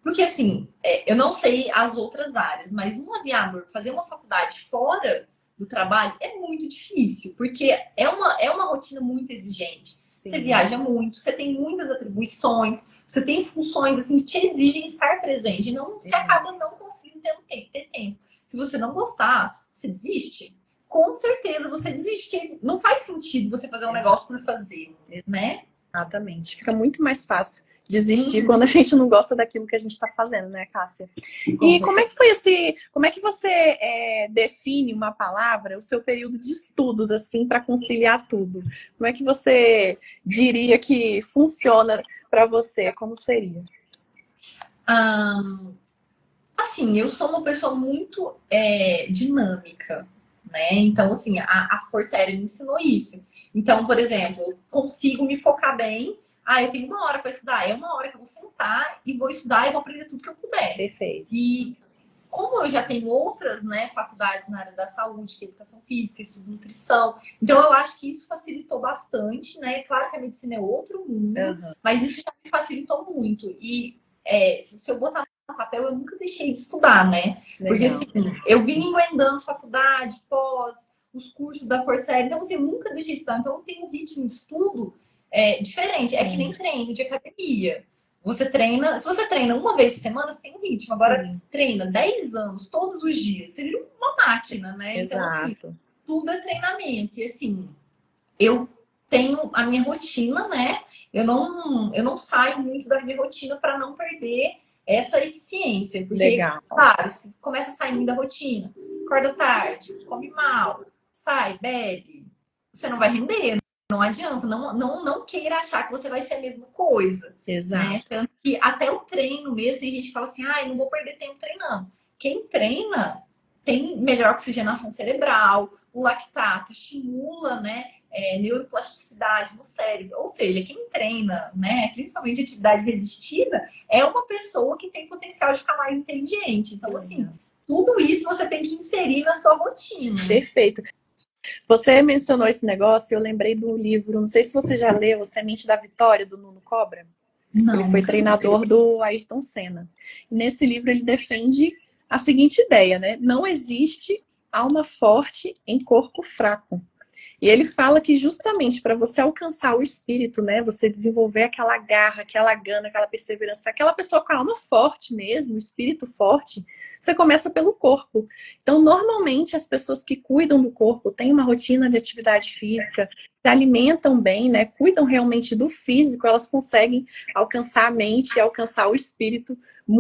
Porque, assim, eu não sei as outras áreas, mas um aviador fazer uma faculdade fora do trabalho é muito difícil, porque é uma rotina muito exigente. Sim. Você viaja muito, você tem muitas atribuições, você tem funções assim, que te exigem estar presente, e não, você acaba não conseguindo ter tempo. Se você não gostar, você desiste. Com certeza você desiste, porque não faz sentido você fazer um negócio por fazer, né? Exatamente. Fica muito mais fácil desistir quando a gente não gosta daquilo que a gente está fazendo, né, Cássia? E como é que foi como é que você define uma palavra, o seu período de estudos, assim, para conciliar tudo? Como é que você diria que funciona para você? Como seria? Assim, eu sou uma pessoa muito dinâmica, né? Então, assim, a Força Aérea me ensinou isso. Então, por exemplo, eu consigo me focar bem eu tenho 1 hora para estudar. É 1 hora que eu vou sentar e vou estudar e vou aprender tudo que eu puder. Perfeito. E como eu já tenho outras, né, faculdades na área da saúde, que é educação física, estudo nutrição, então eu acho que isso facilitou bastante, né? Claro que a medicina é outro mundo, mas isso já me facilitou muito. E se eu botar no papel, eu nunca deixei de estudar, né? Legal. Porque assim, eu vim emendando faculdade, pós, os cursos da Força Aérea, então assim, eu nunca deixei de estudar. Então eu tenho um ritmo de estudo diferente. É que nem treino de academia. Você treina, se você treina uma vez por semana, você tem um ritmo. Agora, treina 10 anos, todos os dias. Você vira uma máquina, né? Exato. Então, assim, tudo é treinamento. E assim, eu tenho a minha rotina, né? Eu não saio muito da minha rotina para não perder essa eficiência. Porque, legal, claro, se começa a sair da rotina, acorda tarde, come mal, sai, bebe, você não vai render. Não adianta, não queira achar que você vai ser a mesma coisa. Exato. Né? Tanto que até o treino mesmo, tem gente que fala assim, não vou perder tempo treinando. Quem treina tem melhor oxigenação cerebral, o lactato estimula, né, neuroplasticidade no cérebro. Ou seja, quem treina, né, principalmente atividade resistida, é uma pessoa que tem potencial de ficar mais inteligente. Então, assim, tudo isso você tem que inserir na sua rotina. Perfeito. Você mencionou esse negócio, eu lembrei do livro, não sei se você já leu, Semente da Vitória, do Nuno Cobra. Não, ele foi treinador do Ayrton Senna. E nesse livro ele defende a seguinte ideia, né? Não existe alma forte em corpo fraco. E ele fala que justamente para você alcançar o espírito, né, você desenvolver aquela garra, aquela gana, aquela perseverança, aquela pessoa com a alma forte mesmo, o espírito forte, você começa pelo corpo. Então, normalmente, as pessoas que cuidam do corpo, têm uma rotina de atividade física, se alimentam bem, né, cuidam realmente do físico, elas conseguem alcançar a mente e alcançar o espírito com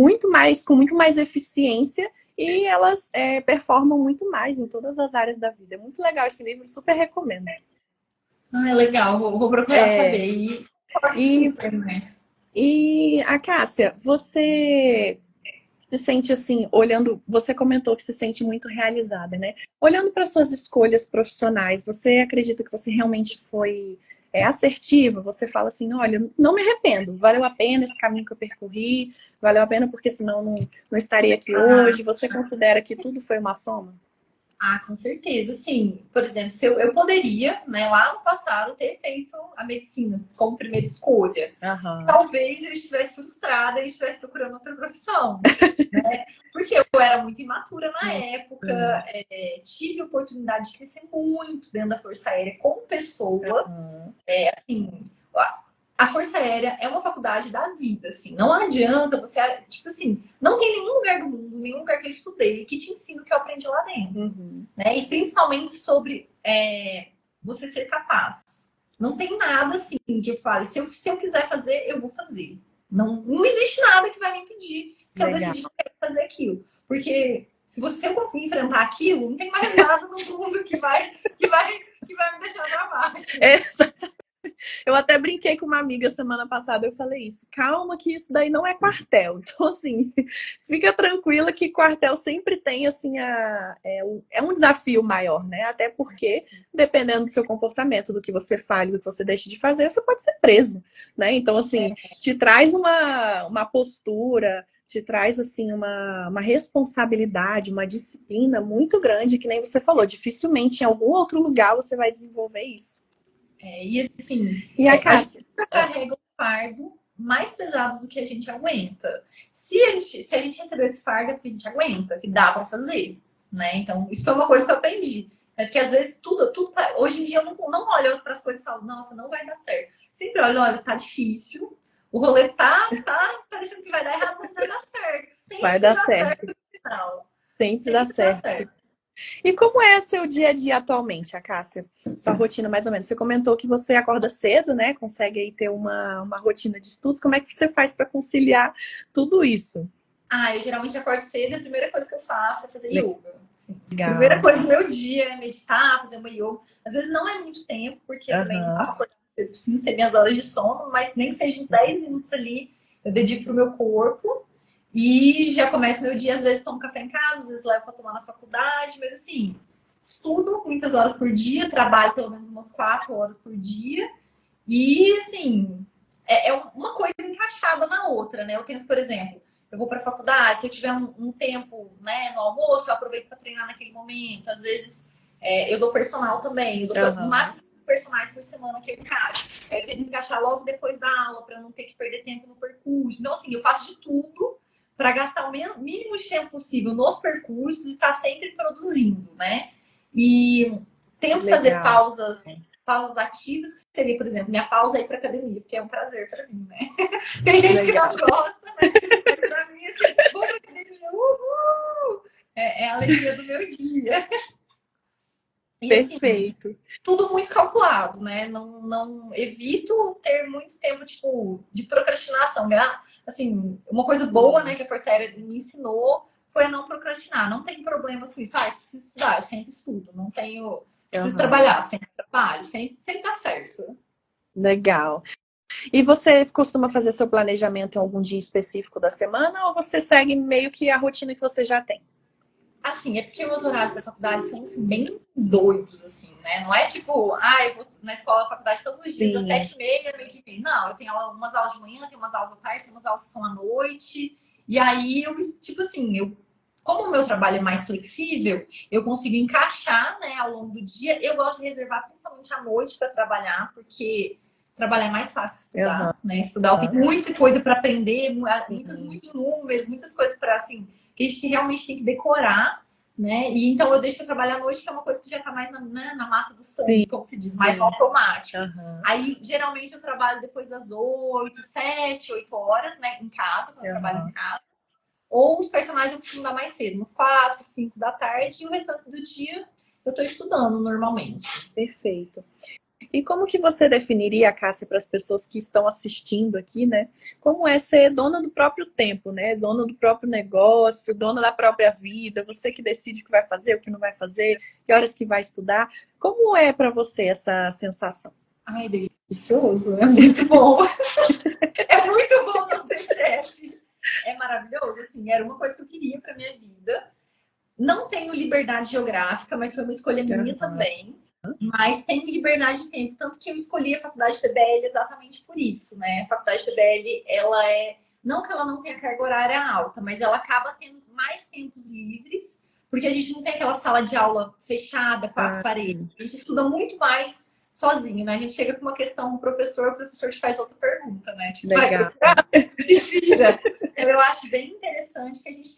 muito mais eficiência, e elas performam muito mais em todas as áreas da vida. É muito legal esse livro, super recomendo. É legal, vou procurar saber. Super, né? E a Cássia, você se sente assim, olhando, você comentou que se sente muito realizada, né? Olhando para suas escolhas profissionais, você acredita que você realmente foi assertiva? Você fala assim, olha, não me arrependo, valeu a pena esse caminho que eu percorri, valeu a pena porque senão não estaria aqui hoje. Você considera que tudo foi uma soma? Com certeza, sim. Por exemplo, se eu poderia, né, lá no passado, ter feito a medicina como primeira escolha. Talvez eu estivesse frustrada e estivesse procurando outra profissão, né? Porque eu era muito imatura na época, tive a oportunidade de crescer muito dentro da Força Aérea como pessoa. Assim, a Força Aérea é uma faculdade da vida, assim. Não adianta você, tipo assim, não tem nenhum lugar do mundo, nenhum lugar que eu estudei que te ensina o que eu aprendi lá dentro. Né? E principalmente sobre você ser capaz. Não tem nada assim que eu fale, se eu quiser fazer, eu vou fazer. Não existe nada que vai me impedir se eu decidir que eu quero fazer aquilo. Porque se eu conseguir enfrentar aquilo, não tem mais nada no mundo que vai me deixar pra baixo. Eu até brinquei com uma amiga semana passada, eu falei isso. Calma que isso daí não é quartel. Então, assim, fica tranquila que quartel sempre tem, assim, é um desafio maior, né? Até porque, dependendo do seu comportamento, do que você fale, do que você deixe de fazer, você pode ser preso, né? Então, assim, te traz uma postura, te traz, assim, uma responsabilidade, uma disciplina muito grande, que nem você falou. Dificilmente em algum outro lugar você vai desenvolver isso. E assim, a Cássia? A gente carrega um fardo mais pesado do que a gente aguenta. Se a gente recebeu esse fardo, é porque a gente aguenta, que dá para fazer, né? Então, isso foi uma coisa que eu aprendi. Né? Porque às vezes tudo hoje em dia eu não olho para as coisas e falo, nossa, não vai dar certo. Sempre olha, tá difícil, o rolê tá parecendo que vai dar errado, mas vai dar certo. Sempre vai dar certo no final. Sempre dá certo. E como é seu dia a dia atualmente, a Cássia? Sua rotina, mais ou menos. Você comentou que você acorda cedo, né? Consegue aí ter uma rotina de estudos. Como é que você faz para conciliar tudo isso? Eu geralmente acordo cedo e a primeira coisa que eu faço é fazer yoga. Assim. A primeira coisa do meu dia é meditar, fazer uma yoga. Às vezes não é muito tempo, porque eu também não tava acordando cedo, preciso ter minhas horas de sono, mas nem que seja uns 10 minutos ali, eu dedico pro meu corpo. E já começo meu dia, às vezes tomo café em casa, às vezes levo para tomar na faculdade, mas assim, estudo muitas horas por dia, trabalho pelo menos umas 4 horas por dia. E assim, uma coisa encaixada na outra, né? Eu tento, por exemplo, eu vou para a faculdade, se eu tiver um tempo, né, no almoço, eu aproveito para treinar naquele momento. Às vezes, eu dou personal também. Eu dou no máximo 5 personagens por semana que eu encaixo. Eu tento encaixar logo depois da aula, para não ter que perder tempo no percurso. Então, assim, eu faço de tudo para gastar o mínimo de tempo possível nos percursos e estar sempre produzindo, né? E tento fazer pausas ativas, que seria, por exemplo, minha pausa é ir para academia, porque é um prazer para mim, né? Tem gente que não gosta, né? Mas para mim, assim, vou para academia, uhul! É a alegria do meu dia. E, perfeito. Assim, tudo muito calculado, né? Não evito ter muito tempo, tipo, de procrastinação. Assim, uma coisa boa, né, que a Força Aérea me ensinou foi a não procrastinar. Não tem problemas com isso. Eu preciso estudar, eu sempre estudo. Não tenho... Preciso trabalhar, sempre trabalho, sempre dá certo. Legal. E você costuma fazer seu planejamento em algum dia específico da semana ou você segue meio que a rotina que você já tem? Assim, é porque meus horários da faculdade são assim, bem doidos, assim, né? Não é tipo, eu vou na escola, faculdade todos os dias, das 7h30, meio-dia. Não, eu tenho umas aulas de manhã, tenho umas aulas à tarde, tenho umas aulas que são à noite. E aí, tipo assim, como o meu trabalho é mais flexível, eu consigo encaixar, né, ao longo do dia. Eu gosto de reservar principalmente à noite para trabalhar, porque trabalhar é mais fácil estudar, né? Estudar tem muita coisa para aprender, muitos números, muitas coisas para, assim, que a gente realmente tem que decorar, né? E então eu deixo para trabalhar à noite, que é uma coisa que já está mais na massa do sangue, como se diz, mais automático. Aí, geralmente, eu trabalho depois das 8, 7, 8 horas, né? Em casa, quando eu trabalho em casa. Ou os personagens eu costumo dar mais cedo, uns 4, 5 da tarde, e o restante do dia eu estou estudando normalmente. Perfeito. E como que você definiria, Cássia, para as pessoas que estão assistindo aqui, né? Como é ser dona do próprio tempo, né? Dona do próprio negócio, dona da própria vida, você que decide o que vai fazer, o que não vai fazer, que horas que vai estudar. Como é para você essa sensação? Ai, delicioso, é muito bom. É muito bom não ter chefe. É maravilhoso, assim, era uma coisa que eu queria para minha vida. Não tenho liberdade geográfica, mas foi uma escolha minha também. Mas tenho liberdade de tempo, tanto que eu escolhi a faculdade de PBL exatamente por isso, né? A faculdade de PBL, ela não que ela não tenha carga horária alta, mas ela acaba tendo mais tempos livres, porque a gente não tem aquela sala de aula fechada, 4 paredes. A gente estuda muito mais sozinho, né? A gente chega com uma questão, o professor te faz outra pergunta, né? Tipo, legal. Se vira. Então, eu acho bem interessante que a gente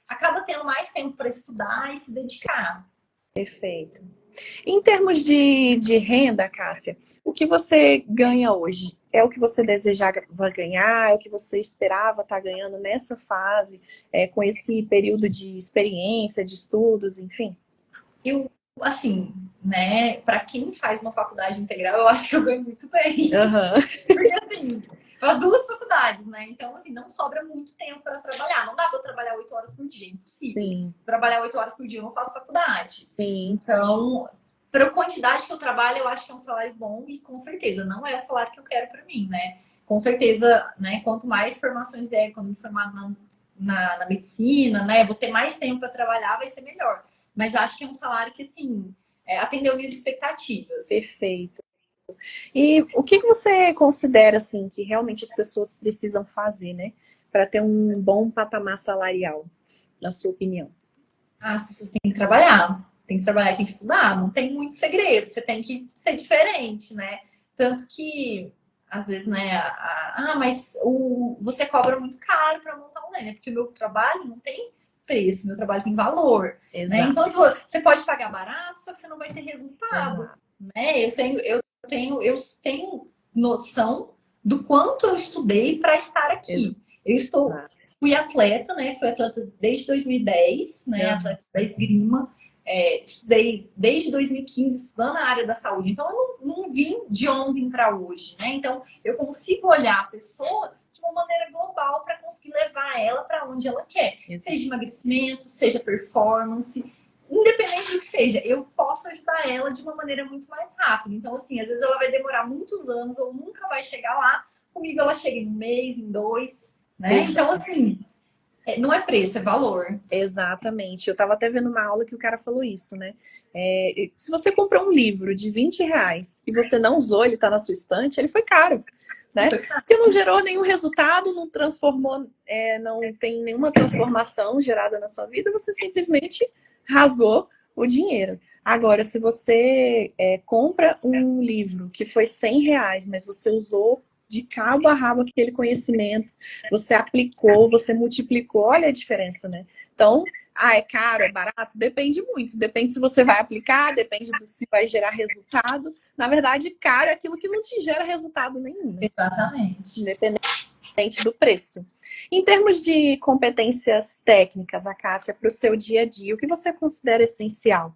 acaba tendo mais tempo para estudar e se dedicar. Perfeito. Em termos de renda, Cássia, o que você ganha hoje? É o que você desejava ganhar? É o que você esperava estar ganhando nessa fase, com esse período de experiência, de estudos, enfim? Eu, assim, né, para quem faz uma faculdade integral, eu acho que eu ganho muito bem. Porque, assim, as 2 faculdades, né? Então, assim, não sobra muito tempo para trabalhar. Não dá para eu trabalhar 8 horas por dia, é impossível. Sim. Trabalhar 8 horas por dia, eu não faço faculdade. Sim. Então, para quantidade que eu trabalho, eu acho que é um salário bom e, com certeza, não é o salário que eu quero para mim, né? Com certeza, né, quanto mais formações vier, quando me formar na medicina, né, vou ter mais tempo para trabalhar, vai ser melhor. Mas acho que é um salário que, assim, atendeu minhas expectativas. Perfeito. E o que você considera, assim, que realmente as pessoas precisam fazer, né? Para ter um bom patamar salarial, na sua opinião? As pessoas têm que trabalhar. Tem que trabalhar, tem que estudar. Não tem muito segredo. Você tem que ser diferente, né? Tanto que, às vezes, né? Mas você cobra muito caro para montar um né? Porque o meu trabalho não tem preço, meu trabalho tem valor. Né? Então, você pode pagar barato, só que você não vai ter resultado. Né? Eu tenho noção do quanto eu estudei para estar aqui. Fui atleta, né? Fui atleta desde 2010, né? Atleta da esgrima. Estudei desde 2015 estudando na área da saúde. Então, eu não vim de ontem para hoje, né? Então, eu consigo olhar a pessoa de uma maneira global para conseguir levar ela para onde ela quer. Seja emagrecimento, seja performance, independente do que seja, eu posso ajudar ela de uma maneira muito mais rápida. Então, assim, às vezes ela vai demorar muitos anos ou nunca vai chegar lá. Comigo ela chega em 1 mês, em 2, né? Então, assim, não é preço, é valor. Exatamente. Eu estava até vendo uma aula que o cara falou isso, né? Se você comprou um livro de R$20 e você não usou, ele está na sua estante, ele foi caro. né? Porque não gerou nenhum resultado, não transformou, não tem nenhuma transformação gerada na sua vida, você simplesmente rasgou o dinheiro. Agora, se você compra um livro que foi R$ 100, mas você usou de cabo a rabo aquele conhecimento, você aplicou, você multiplicou, olha a diferença, né? Então, é caro, é barato? Depende muito. Depende se você vai aplicar, depende se vai gerar resultado. Na verdade, caro é aquilo que não te gera resultado nenhum. Exatamente. Independente do preço. Em termos de competências técnicas, Cássia, para o seu dia a dia, o que você considera essencial?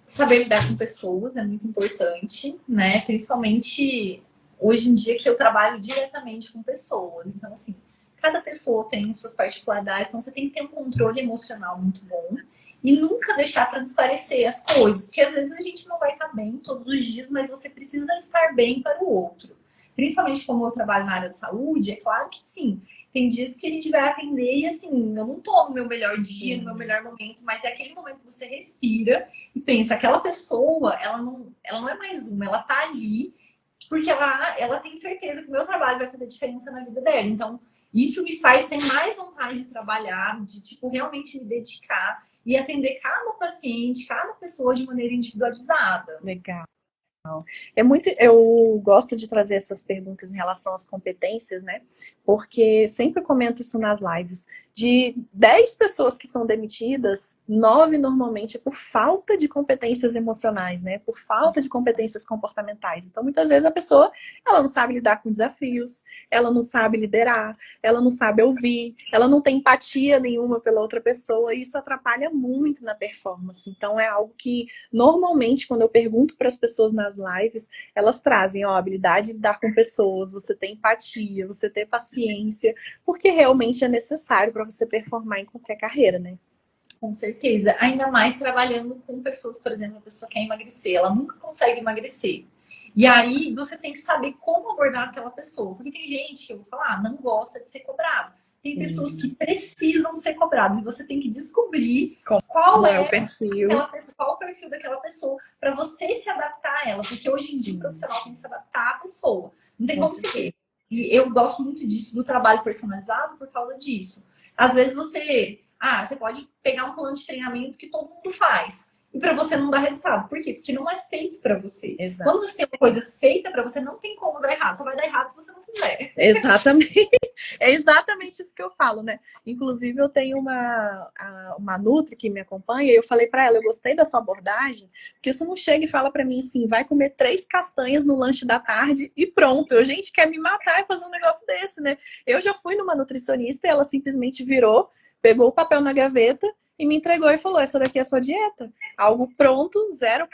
Saber lidar com pessoas é muito importante, né? Principalmente hoje em dia que eu trabalho diretamente com pessoas. Então, assim, cada pessoa tem suas particularidades, então você tem que ter um controle emocional muito bom e nunca deixar transparecer as coisas, porque às vezes a gente não vai estar bem todos os dias, mas você precisa estar bem para o outro. Principalmente como eu trabalho na área de saúde, é claro que sim. Tem dias que a gente vai atender e assim, eu não tô no meu melhor dia, no meu melhor momento, mas é aquele momento que você respira e pensa, aquela pessoa, ela não é mais uma, ela tá ali porque ela tem certeza que o meu trabalho vai fazer diferença na vida dela. Então, isso me faz ter mais vontade de trabalhar, de, tipo, realmente me dedicar e atender cada paciente, cada pessoa de maneira individualizada. Legal. Eu gosto de trazer essas perguntas em relação às competências, né? Porque sempre comento isso nas lives. De 10 pessoas que são demitidas, 9 normalmente é por falta de competências emocionais, né? Por falta de competências comportamentais. Então, muitas vezes a pessoa, ela não sabe lidar com desafios, ela não sabe liderar, ela não sabe ouvir, ela não tem empatia nenhuma pela outra pessoa, e isso atrapalha muito na performance. Então, é algo que, normalmente, quando eu pergunto para as pessoas nas lives, elas trazem a habilidade de lidar com pessoas, você ter empatia, você ter paciência, porque realmente é necessário para você performar em qualquer carreira, né? Com certeza. Ainda mais trabalhando com pessoas, por exemplo, a pessoa quer emagrecer, ela nunca consegue emagrecer. E aí você tem que saber como abordar aquela pessoa. Porque tem gente que eu vou falar, não gosta de ser cobrado. Tem pessoas que precisam ser cobradas. E você tem que descobrir qual é o perfil. Qual é o perfil daquela pessoa para você se adaptar a ela. Porque hoje em dia o profissional tem que se adaptar à pessoa. Não tem como ser. E eu gosto muito disso, do trabalho personalizado, por causa disso. Às vezes você pode pegar um plano de treinamento que todo mundo faz. E para você não dar resultado. Por quê? Porque não é feito para você. Exato. Quando você tem uma coisa feita para você, não tem como dar errado. Só vai dar errado se você não fizer. Exatamente. É exatamente isso que eu falo, né? Inclusive, eu tenho uma Nutri que me acompanha e eu falei para ela, eu gostei da sua abordagem, porque você não chega e fala para mim assim, vai comer 3 castanhas no lanche da tarde e pronto. A gente quer me matar e fazer um negócio desse, né? Eu já fui numa nutricionista e ela simplesmente virou, pegou o papel na gaveta e me entregou e falou, essa daqui é a sua dieta. Algo pronto, zero,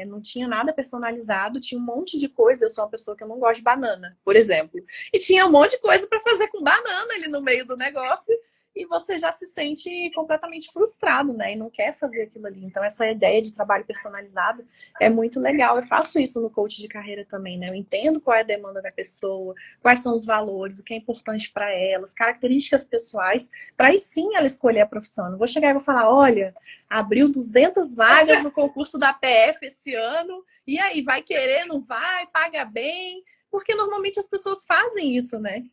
não tinha nada personalizado, tinha um monte de coisa. Eu sou uma pessoa que eu não gosto de banana, por exemplo. E tinha um monte de coisa para fazer com banana ali no meio do negócio. E você já se sente completamente frustrado, né? E não quer fazer aquilo ali. Então, essa ideia de trabalho personalizado é muito legal. Eu faço isso no coach de carreira também, né? Eu entendo qual é a demanda da pessoa, quais são os valores, o que é importante para ela, as características pessoais, para aí sim ela escolher a profissão. Eu não vou chegar e vou falar, olha, abriu 200 vagas no concurso da PF esse ano, e aí, vai querer, não vai, paga bem? Porque normalmente as pessoas fazem isso, né?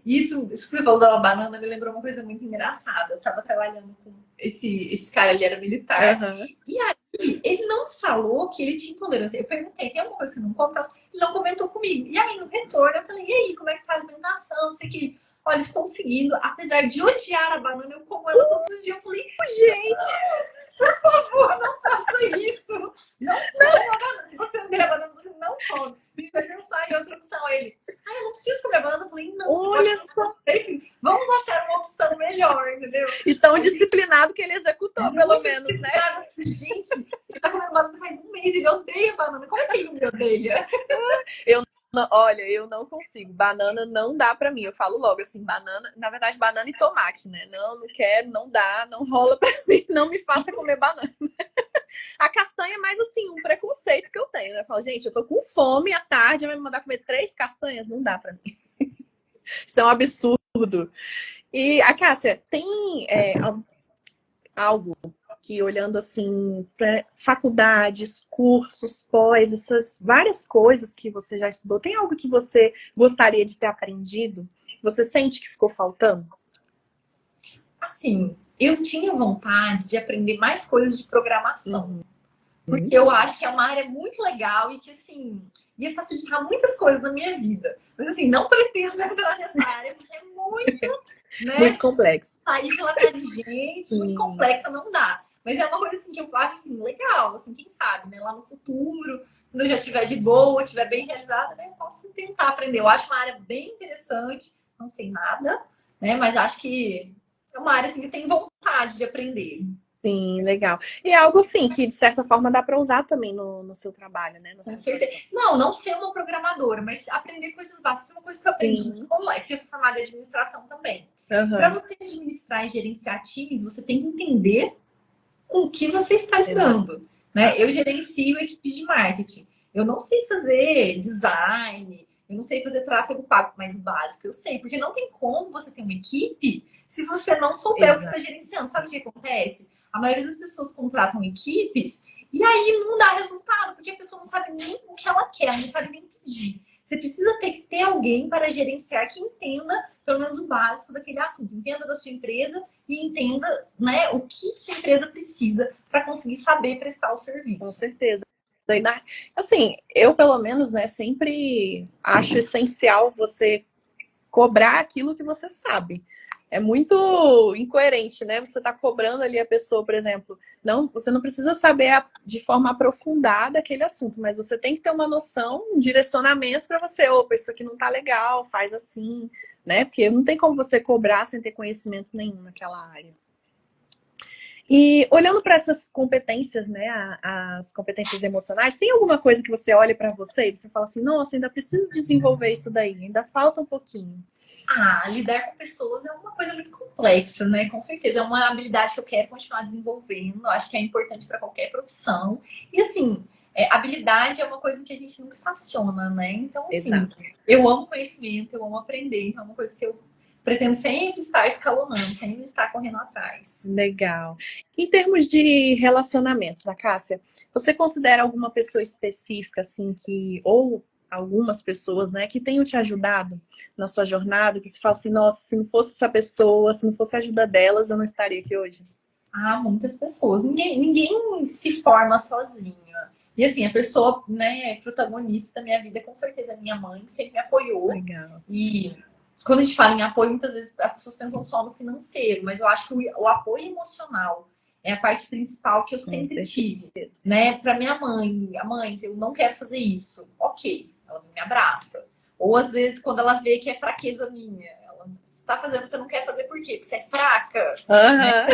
Isso que você falou da banana me lembrou uma coisa muito engraçada. Eu tava trabalhando com esse cara, ele era militar. E aí, ele não falou que ele tinha intolerância. Eu perguntei, tem alguma coisa que você não come? Ele não comentou comigo. E aí, no retorno, eu falei, e aí, como é que tá a alimentação? Não sei o que. Olha, estou seguindo. Apesar de odiar a banana, eu como ela todos os dias. Eu falei, gente, por favor, não faça isso. Não coma banana. Se você não quer banana, você não come. Você vai pensar em outra opção. Ele, eu não preciso comer banana. Eu falei, não, olha só. Vamos achar uma opção melhor, entendeu? E tão disciplinado que ele executou, pelo menos, né? Gente, ele tá comendo banana faz um mês, ele odeia banana. Como é que ele me odeia? Olha, eu não consigo. Banana não dá pra mim. Eu falo logo assim, banana, na verdade, banana e tomate, né? Não quero, não dá, não rola pra mim, não me faça comer banana. A castanha é mais assim, um preconceito que eu tenho, né? Eu falo, gente, eu tô com fome à tarde, vai me mandar comer 3 castanhas? Não dá pra mim. Isso é um absurdo. E a Cássia, tem algo que olhando assim para faculdades, cursos, pós, essas várias coisas que você já estudou, tem algo que você gostaria de ter aprendido? Você sente que ficou faltando? Assim, eu tinha vontade de aprender mais coisas de programação. Uhum. Porque eu acho que é uma área muito legal e que, assim, ia facilitar muitas coisas na minha vida. Mas, assim, não pretendo entrar nessa área, porque é muito, né? Muito complexo. Sair pela tangente, muito complexa, não dá. Mas é uma coisa, assim, que eu acho, assim, legal. Assim, quem sabe, né? Lá no futuro, quando eu já estiver de boa, estiver bem realizada, né? Eu posso tentar aprender. Eu acho uma área bem interessante. Não sei nada, né? Mas acho que é uma área, assim, que eu tenho vontade de aprender. Sim, legal. E é algo assim que, de certa forma, dá para usar também no seu trabalho, né? Com certeza. Não ser uma programadora, mas aprender coisas básicas. Uma coisa que eu aprendi, como é, porque eu sou formada em administração também. Para você administrar e gerenciar times, você tem que entender com o que você está lidando. Né? Eu gerencio equipes de marketing. Eu não sei fazer design, eu não sei fazer tráfego pago, mas o básico eu sei, porque não tem como você ter uma equipe se você não souber o que está gerenciando. Sabe o que acontece? A maioria das pessoas contratam equipes e aí não dá resultado, porque a pessoa não sabe nem o que ela quer, não sabe nem pedir. Você precisa ter alguém para gerenciar que entenda, pelo menos, o básico daquele assunto. Entenda da sua empresa e entenda, né, o que sua empresa precisa para conseguir saber prestar o serviço. Com certeza. Assim, eu, pelo menos, né, sempre acho essencial você cobrar aquilo que você sabe. É muito incoerente, né? Você está cobrando ali a pessoa, por exemplo. Não, você não precisa saber de forma aprofundada aquele assunto, mas você tem que ter uma noção, um direcionamento para você. Opa, isso aqui não tá legal, faz assim, né? Porque não tem como você cobrar sem ter conhecimento nenhum naquela área. E olhando para essas competências, né, as competências emocionais, tem alguma coisa que você olha para você e você fala assim, nossa, ainda preciso desenvolver isso daí, ainda falta um pouquinho? Lidar com pessoas é uma coisa muito complexa, né? Com certeza, é uma habilidade que eu quero continuar desenvolvendo, acho que é importante para qualquer profissão. E assim, habilidade é uma coisa que a gente nunca estaciona, né? Então, assim, eu amo conhecimento, eu amo aprender, então é uma coisa que eu pretendo sempre estar escalonando, sempre estar correndo atrás. Legal. Em termos de relacionamentos, a Cássia, você considera alguma pessoa específica, assim, ou algumas pessoas, né, que tenham te ajudado na sua jornada, que você fala assim, nossa, se não fosse essa pessoa, se não fosse a ajuda delas, eu não estaria aqui hoje? Muitas pessoas. Ninguém se forma sozinho. E assim, a pessoa, né, protagonista da minha vida, com certeza, é minha mãe, que sempre me apoiou. Legal. E quando a gente fala em apoio, muitas vezes as pessoas pensam só no financeiro, mas eu acho que o apoio emocional é a parte principal que eu sempre tive, né? Para minha mãe, eu não quero fazer isso. Ok, ela me abraça. Ou às vezes, quando ela vê que é fraqueza minha, ela está fazendo, você não quer fazer por quê? Porque você é fraca. Né?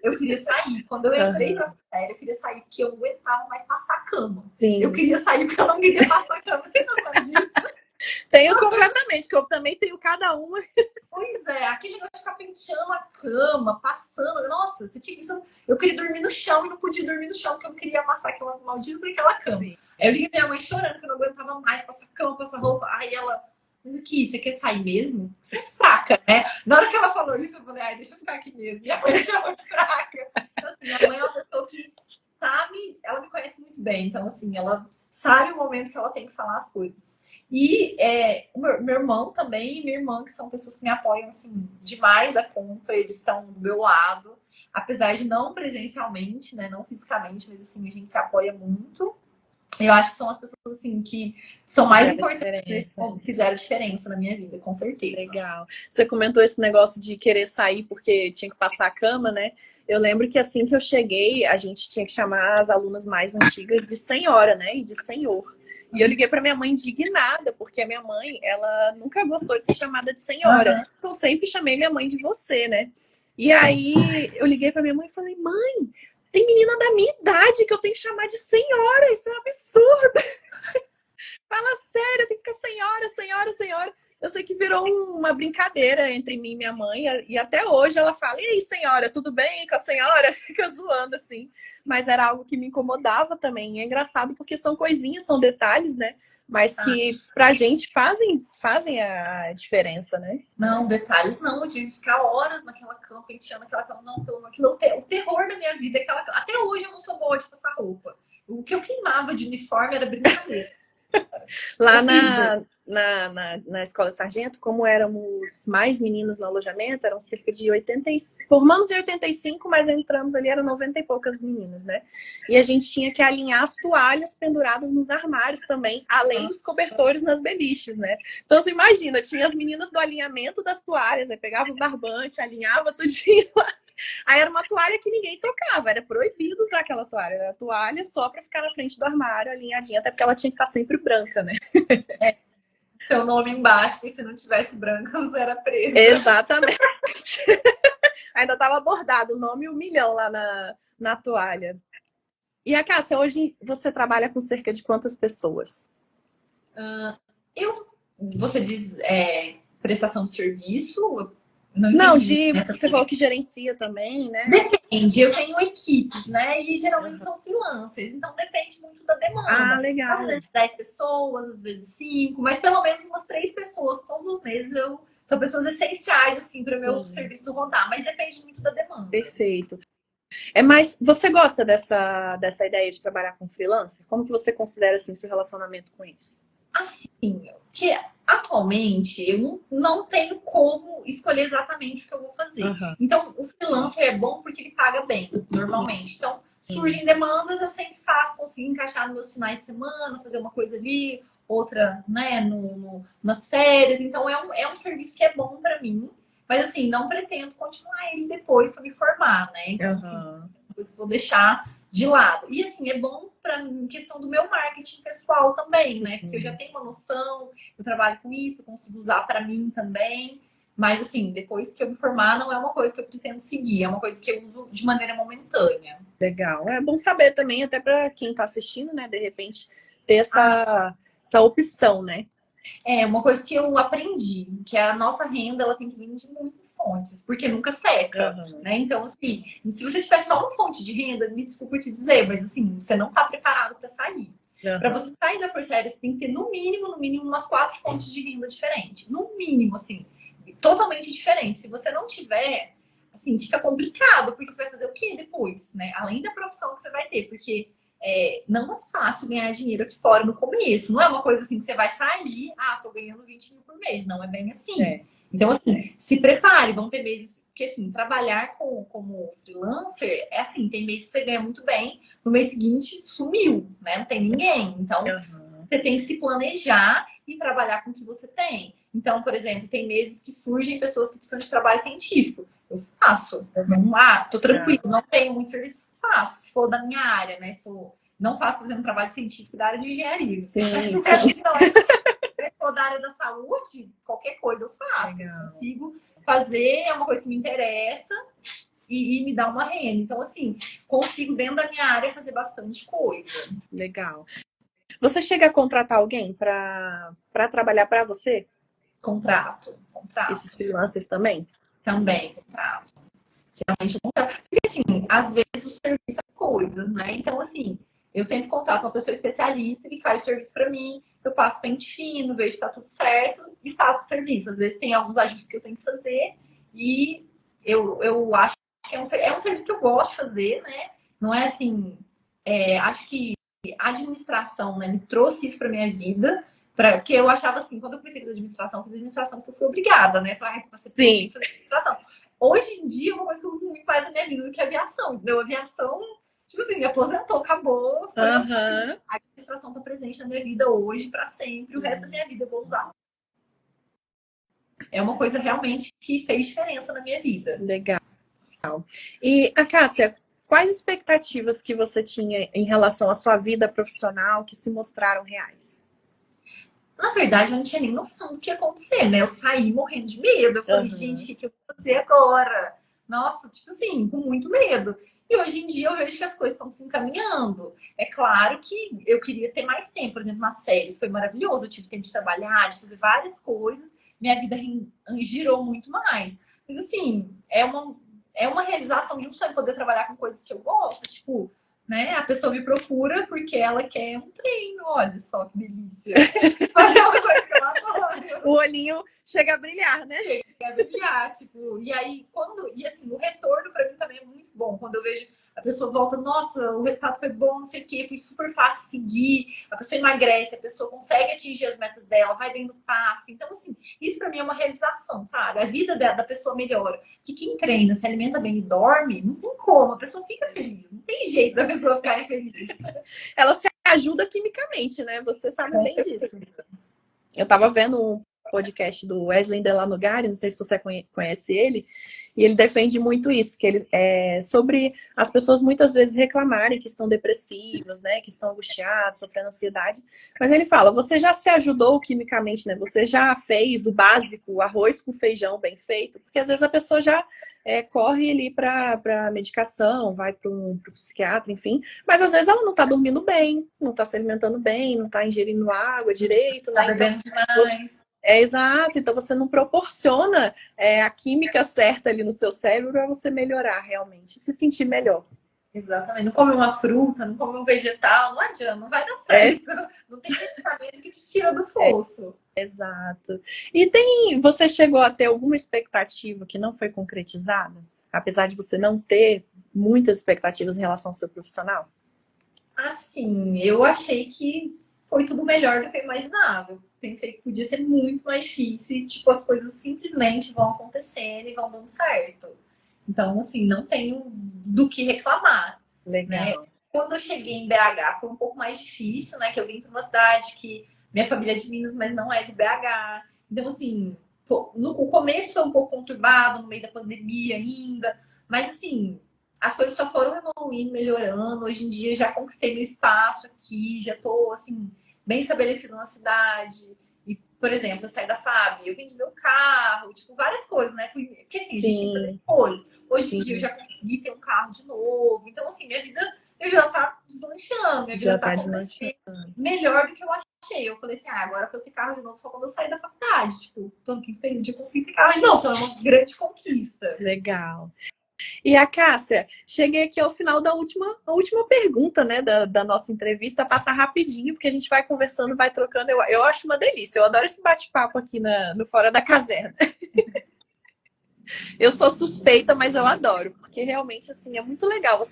Eu queria sair. Quando eu entrei pra série, eu queria sair porque eu não aguentava mais passar cama. Sim. Eu queria sair porque eu não queria passar cama. Você não sabe disso? Tenho completamente, que eu também tenho cada uma. Pois é, aquele negócio de ficar penteando a cama, passando. Nossa, você tinha isso. Eu queria dormir no chão e não podia dormir no chão, porque eu não queria amassar aquela maldita daquela cama. Sim. Aí eu liguei minha mãe chorando, que eu não aguentava mais passar cama, passar roupa. Aí ela, mas aqui, você quer sair mesmo? Você é fraca, né? Na hora que ela falou isso, eu falei, deixa eu ficar aqui mesmo. Minha mãe é muito fraca. Então, assim, minha mãe é uma pessoa que sabe, ela me conhece muito bem. Então, assim, ela sabe o momento que ela tem que falar as coisas. E o meu irmão também e minha irmã, que são pessoas que me apoiam assim, demais da conta, eles estão do meu lado, apesar de não presencialmente, né, não fisicamente, mas assim, a gente se apoia muito. Eu acho que são as pessoas assim que são mais importantes, que fizeram diferença na minha vida, com certeza. Legal. Você comentou esse negócio de querer sair porque tinha que passar a cama, né? Eu lembro que assim que eu cheguei, a gente tinha que chamar as alunas mais antigas de senhora, né? E de senhor. E eu liguei para minha mãe indignada, porque a minha mãe, ela nunca gostou de ser chamada de senhora. Então sempre chamei minha mãe de você, né? E aí eu liguei para minha mãe e falei, mãe, tem menina da minha idade que eu tenho que chamar de senhora, isso é um absurdo. Fala sério, eu tenho que ficar senhora, senhora, senhora. Eu sei que virou uma brincadeira entre mim e minha mãe, e até hoje ela fala, e aí, senhora, tudo bem com a senhora? Fica zoando, assim. Mas era algo que me incomodava também. E é engraçado porque são coisinhas, são detalhes, né? mas que pra gente fazem a diferença, né? Não, detalhes não, eu tive que ficar horas naquela cama, penteando aquela cama, não, pelo amor de Deus, o terror da minha vida é aquela cama. Até hoje eu não sou boa de passar roupa. O que eu queimava de uniforme era brincadeira. Lá na escola de sargento, como éramos mais meninos no alojamento, eram cerca de 85, formamos em 85, mas entramos ali, eram 90 e poucas meninas, né? E a gente tinha que alinhar as toalhas penduradas nos armários também, além dos cobertores nas beliches, né? Então você imagina, tinha as meninas do alinhamento das toalhas, aí pegava o barbante, alinhava tudinho lá. Aí era uma toalha que ninguém tocava, era proibido usar aquela toalha. Era a toalha só para ficar na frente do armário, alinhadinha, até porque ela tinha que estar sempre branca, né? Seu nome embaixo, e se não tivesse branca, você era presa. Exatamente. Ainda estava bordado o nome e 1.000.000 lá na toalha. E a Cássia, hoje você trabalha com cerca de quantas pessoas? Você diz prestação de serviço? Não, você falou que gerencia também, né? Depende, eu tenho equipes, né? E geralmente são freelancers, então depende muito da demanda. Ah, legal. Às vezes 10 pessoas, às vezes 5, mas pelo menos umas 3 pessoas todos os meses. São pessoas essenciais, assim, para o meu serviço rodar, mas depende muito da demanda. Perfeito. Mas você gosta dessa ideia de trabalhar com freelancer? Como que você considera assim, o seu relacionamento com eles? Assim, que atualmente eu não tenho como escolher exatamente o que eu vou fazer. Uhum. Então, o freelancer é bom porque ele paga bem, normalmente. Então, surgem demandas, eu sempre faço, consigo encaixar nos meus finais de semana, fazer uma coisa ali, outra, né, nas férias. Então, é um serviço que é bom para mim. Mas, assim, não pretendo continuar ele depois que eu me formar, né? Então, assim, depois eu vou deixar de lado. E, assim, é bom para mim, questão do meu marketing pessoal também, né? Porque eu já tenho uma noção, eu trabalho com isso, consigo usar para mim também. Mas, assim, depois que eu me formar, não é uma coisa que eu pretendo seguir, é uma coisa que eu uso de maneira momentânea. Legal. É bom saber também, até para quem está assistindo, né? De repente, ter essa opção, né? É uma coisa que eu aprendi, que a nossa renda ela tem que vir de muitas fontes, porque nunca seca, né? Então, assim, se você tiver só uma fonte de renda, me desculpa te dizer, mas assim, você não está preparado para sair. Para você sair da Força Aérea, você tem que ter no mínimo, umas 4 fontes de renda diferentes. No mínimo, assim, totalmente diferentes. Se você não tiver, assim, fica complicado, porque você vai fazer o quê depois, né? Além da profissão que você vai ter, porque não é fácil ganhar dinheiro aqui fora no começo. Não é uma coisa assim que você vai sair, tô ganhando 20 mil por mês. Não é bem assim. Então, assim, se prepare. Vão ter meses que, assim, trabalhar como freelancer é assim, tem meses que você ganha muito bem, no mês seguinte sumiu, né? Não tem ninguém. Então, você tem que se planejar e trabalhar com o que você tem. Então, por exemplo, tem meses que surgem pessoas que precisam de trabalho científico. Eu faço. Tô tranquilo, não tenho muito serviço. Faço, se for da minha área, né? Não faço, por exemplo, um trabalho científico da área de engenharia. Sim. Então, se for da área da saúde, qualquer coisa eu faço. Eu consigo fazer, é uma coisa que me interessa e me dá uma renda. Então, assim, consigo, dentro da minha área, fazer bastante coisa. Legal. Você chega a contratar alguém para trabalhar para você? Contrato. Esses freelancers também? Também, contrato. Geralmente eu contrato. Porque, assim, às vezes o serviço é coisas, né? Então, assim, eu sempre contrato uma pessoa especialista que faz o serviço para mim, eu faço pente fino, vejo que tá tudo certo e faço o serviço. Às vezes tem alguns ajustes que eu tenho que fazer e eu acho que é um serviço que eu gosto de fazer, né? Não é assim... acho que a administração, né, me trouxe isso para minha vida, porque eu achava assim, quando eu comecei a fazer administração, porque eu fui obrigada, né? Você tem que fazer administração. Hoje em dia, é uma coisa que eu uso muito mais na minha vida do que a aviação. Entendeu? A aviação, tipo assim, me aposentou, acabou. A administração está presente na minha vida hoje, para sempre. O resto da minha vida eu vou usar. É uma coisa realmente que fez diferença na minha vida. Legal. E, a Cássia, quais expectativas que você tinha em relação à sua vida profissional que se mostraram reais? Na verdade, eu não tinha nem noção do que ia acontecer, né? Eu saí morrendo de medo. Eu falei, gente, o que eu vou fazer agora? Nossa, tipo assim, com muito medo. E hoje em dia eu vejo que as coisas estão se encaminhando. É claro que eu queria ter mais tempo. Por exemplo, nas férias foi maravilhoso. Eu tive tempo de trabalhar, de fazer várias coisas. Minha vida girou muito mais. Mas assim, é uma realização de um sonho poder trabalhar com coisas que eu gosto. Tipo, né? A pessoa me procura porque ela quer um treino. Olha só que delícia. Fazer uma coisa que eu adoro. O olhinho chega a brilhar, né? Chega a brilhar, tipo, e aí e assim, o retorno para mim também é muito bom. Quando eu vejo a pessoa volta, nossa, o resultado foi bom, não sei o quê, foi super fácil seguir, a pessoa emagrece, a pessoa consegue atingir as metas dela, vai bem no TAF. Então, assim, isso para mim é uma realização, sabe? A vida da pessoa melhora. Que quem treina, se alimenta bem e dorme, não tem como, a pessoa fica feliz, não tem jeito da pessoa ficar infeliz. Ela se ajuda quimicamente, né? Você sabe bem disso. Eu tava vendo um podcast do Wesley Delanogari, não sei se você conhece ele, e ele defende muito isso, que ele é sobre as pessoas muitas vezes reclamarem que estão depressivas, né, que estão angustiadas, sofrendo ansiedade, mas ele fala, você já se ajudou quimicamente, né, você já fez o básico, o arroz com feijão bem feito, porque às vezes a pessoa já corre ali para medicação, vai para um psiquiatra, enfim, mas às vezes ela não está dormindo bem, não está se alimentando bem, não está ingerindo água direito, Tá né? bebendo Então, demais. exato, então você não proporciona a química certa ali no seu cérebro para você melhorar realmente, se sentir melhor. Exatamente. Não come uma fruta, não come um vegetal, não adianta, não vai dar certo. Não tem medicamento que te tira do fosso. Exato. E você chegou a ter alguma expectativa que não foi concretizada? Apesar de você não ter muitas expectativas em relação ao seu profissional? Assim, eu achei que foi tudo melhor do que eu imaginava. Pensei que podia ser muito mais difícil e, tipo, as coisas simplesmente vão acontecendo e vão dando certo. Então, assim, não tenho do que reclamar, né? Legal. Quando eu cheguei em BH foi um pouco mais difícil, né? Que eu vim para uma cidade que minha família é de Minas, mas não é de BH. Então, assim, o começo foi um pouco conturbado, no meio da pandemia ainda. Mas, assim, as coisas só foram evoluindo, melhorando. Hoje em dia já conquistei meu espaço aqui, já estou assim, bem estabelecido na cidade. E, por exemplo, eu saí da FAB, eu vendi meu carro, tipo, várias coisas, né? Porque assim, a gente tem que fazer escolhas. Hoje em dia eu já consegui ter um carro de novo. Então, assim, minha vida tá deslanchando, minha vida tá acontecendo melhor do que eu achei. Eu falei assim, agora pra eu ter carro de novo só quando eu sair da faculdade. Tipo, tô aqui feliz de conseguir ter carro de novo. Então é uma grande conquista. Legal. E a Cássia, cheguei aqui ao final da última pergunta, né, da nossa entrevista, passa rapidinho, porque a gente vai conversando, vai trocando, eu acho uma delícia, eu adoro esse bate-papo aqui no Fora da Caserna. Eu sou suspeita, mas eu adoro, porque realmente, assim, é muito legal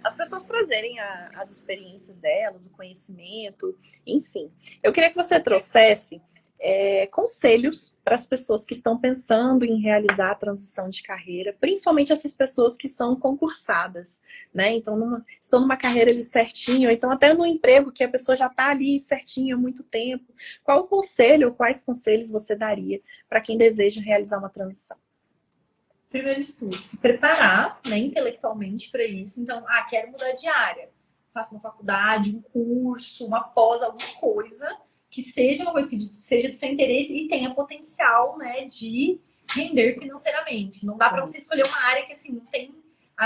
as pessoas trazerem as experiências delas, o conhecimento, enfim. Eu queria que você trouxesse conselhos para as pessoas que estão pensando em realizar a transição de carreira, principalmente essas pessoas que são concursadas, né? Então, estão numa carreira ali certinho, ou então até no emprego que a pessoa já está ali certinho há muito tempo. Qual o conselho, quais conselhos você daria para quem deseja realizar uma transição? Primeiro de tudo, se preparar, né, intelectualmente para isso. Então, quero mudar de área. Faça uma faculdade, um curso, uma pós, alguma coisa que seja uma coisa que seja do seu interesse e tenha potencial, né, de render financeiramente. Não dá para você escolher uma área que assim não tem,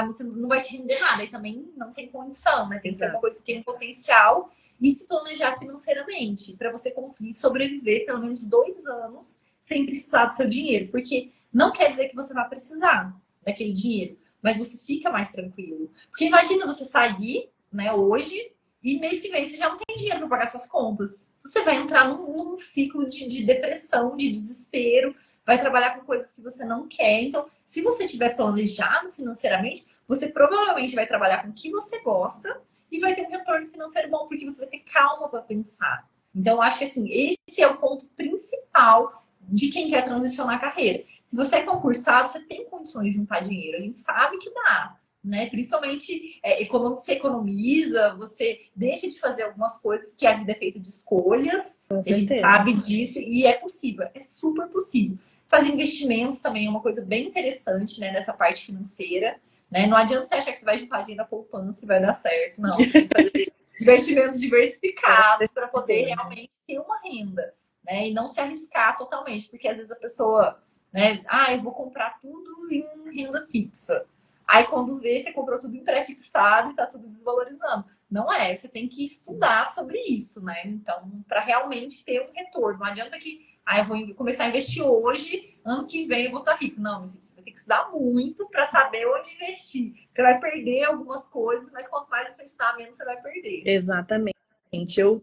você não vai te render nada e também não tem condição, né? Tem que ser uma coisa que tem potencial e se planejar financeiramente para você conseguir sobreviver pelo menos 2 anos sem precisar do seu dinheiro, porque não quer dizer que você vai precisar daquele dinheiro, mas você fica mais tranquilo. Porque imagina você sair, né, hoje e mês que vem você já não tem dinheiro para pagar suas contas. Você vai entrar num ciclo de depressão, de desespero, vai trabalhar com coisas que você não quer. Então, se você tiver planejado financeiramente, você provavelmente vai trabalhar com o que você gosta e vai ter um retorno financeiro bom, porque você vai ter calma para pensar. Então, eu acho que assim, esse é o ponto principal de quem quer transicionar a carreira. Se você é concursado, você tem condições de juntar dinheiro. A gente sabe que dá, né? Principalmente você economiza, você deixa de fazer algumas coisas que a vida é feita de escolhas. Com A gente certeza. sabe disso e é possível, é super possível. Fazer investimentos também é uma coisa bem interessante, né? Nessa parte financeira. Né? Não adianta você achar que você vai juntar dinheiro na poupança e vai dar certo. Não, você tem que fazer investimentos diversificados para poder realmente ter uma renda. Né? E não se arriscar totalmente, porque às vezes a pessoa, né, eu vou comprar tudo em renda fixa. Aí quando vê, você comprou tudo em pré-fixado e está tudo desvalorizando. Não você tem que estudar sobre isso, né? Então, para realmente ter um retorno. Não adianta que, eu vou começar a investir hoje, ano que vem eu vou estar rico. Não, meu filho, você vai ter que estudar muito para saber onde investir. Você vai perder algumas coisas, mas quanto mais você estudar, menos você vai perder. Exatamente.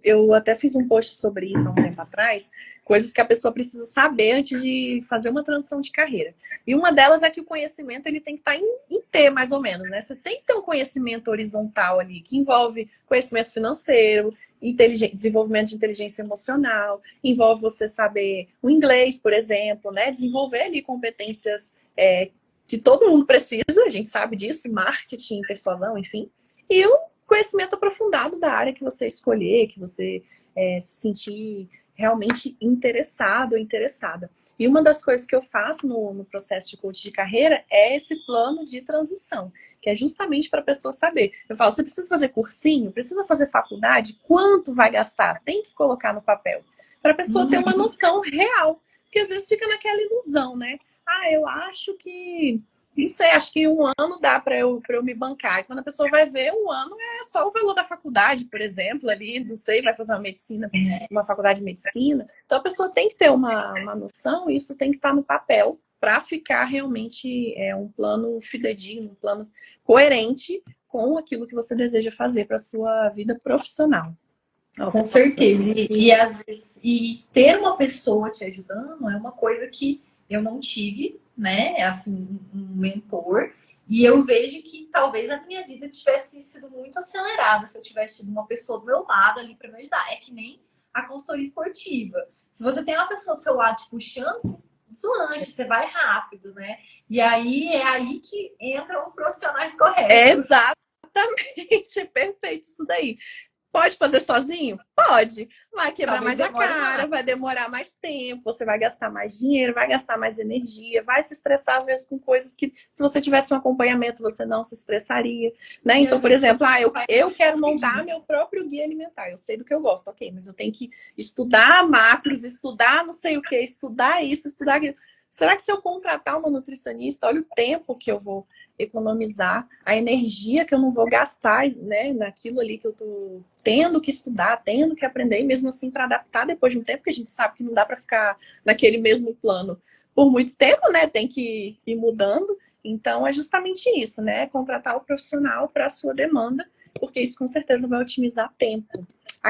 Eu até fiz um post sobre isso há um tempo atrás, coisas que a pessoa precisa saber antes de fazer uma transição de carreira. E uma delas é que o conhecimento ele tem que estar em T, mais ou menos, né? Você tem que ter um conhecimento horizontal ali, que envolve conhecimento financeiro, desenvolvimento de inteligência emocional, envolve você saber o inglês, por exemplo, né? Desenvolver ali competências que todo mundo precisa, a gente sabe disso, marketing, persuasão, enfim. E o conhecimento aprofundado da área que você escolher, que você se sentir realmente interessado ou interessada. E uma das coisas que eu faço no processo de coach de carreira é esse plano de transição, que é justamente para a pessoa saber. Eu falo, você precisa fazer cursinho? Precisa fazer faculdade? Quanto vai gastar? Tem que colocar no papel. Para a pessoa ter uma noção real. Porque às vezes fica naquela ilusão, né? Eu acho que... Não sei, acho que um ano dá para eu me bancar. E quando a pessoa vai ver, um ano é só o valor da faculdade, por exemplo, ali, não sei, vai fazer uma medicina, uma faculdade de medicina. Então a pessoa tem que ter uma noção, e isso tem que estar no papel para ficar realmente um plano fidedigno, um plano coerente com aquilo que você deseja fazer para a sua vida profissional. Com certeza. E às vezes, ter uma pessoa te ajudando é uma coisa que eu não tive, né? Assim, um mentor. E eu vejo que talvez a minha vida tivesse sido muito acelerada se eu tivesse tido uma pessoa do meu lado ali para me ajudar. É que nem a consultoria esportiva. Se você tem uma pessoa do seu lado te puxando, você deslancha, você vai rápido, né? E aí é aí que entram os profissionais corretos. Exatamente, perfeito isso daí. Pode fazer sozinho? Pode. Vai quebrar mais a cara, vai demorar mais tempo, você vai gastar mais dinheiro, vai gastar mais energia, vai se estressar às vezes com coisas que, se você tivesse um acompanhamento, você não se estressaria, né? Então, por exemplo, eu quero montar meu próprio guia alimentar, eu sei do que eu gosto, ok, mas eu tenho que estudar macros, estudar não sei o que, estudar isso, estudar aquilo. Será que se eu contratar uma nutricionista, olha o tempo que eu vou economizar, a energia que eu não vou gastar, né, naquilo ali que eu tô tendo que estudar, tendo que aprender, e mesmo assim para adaptar depois de um tempo, que a gente sabe que não dá para ficar naquele mesmo plano por muito tempo, né, tem que ir mudando. Então é justamente isso, né, contratar o profissional para a sua demanda, porque isso com certeza vai otimizar tempo.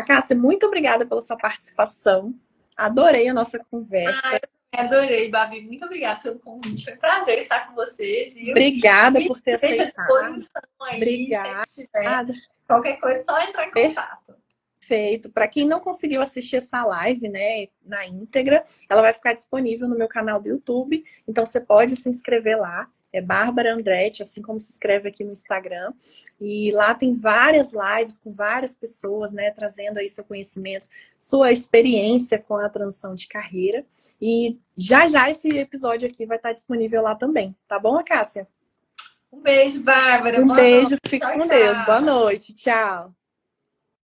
Cássia, muito obrigada pela sua participação, adorei a nossa conversa. Adorei, Babi. Muito obrigada pelo convite. Foi um prazer estar com você, viu? Obrigada por ter aceitado. Aí, obrigada. Qualquer coisa, só entrar em contato. Perfeito. Para quem não conseguiu assistir essa live, né, na íntegra, ela vai ficar disponível no meu canal do YouTube. Então você pode se inscrever lá. É Bárbara Andretti, assim como se escreve aqui no Instagram. E lá tem várias lives com várias pessoas, né, trazendo aí seu conhecimento, sua experiência com a transição de carreira. E já esse episódio aqui vai estar disponível lá também. Tá bom, Cássia? Um beijo, Bárbara. Um beijo, fique com Deus. Boa noite. Tchau.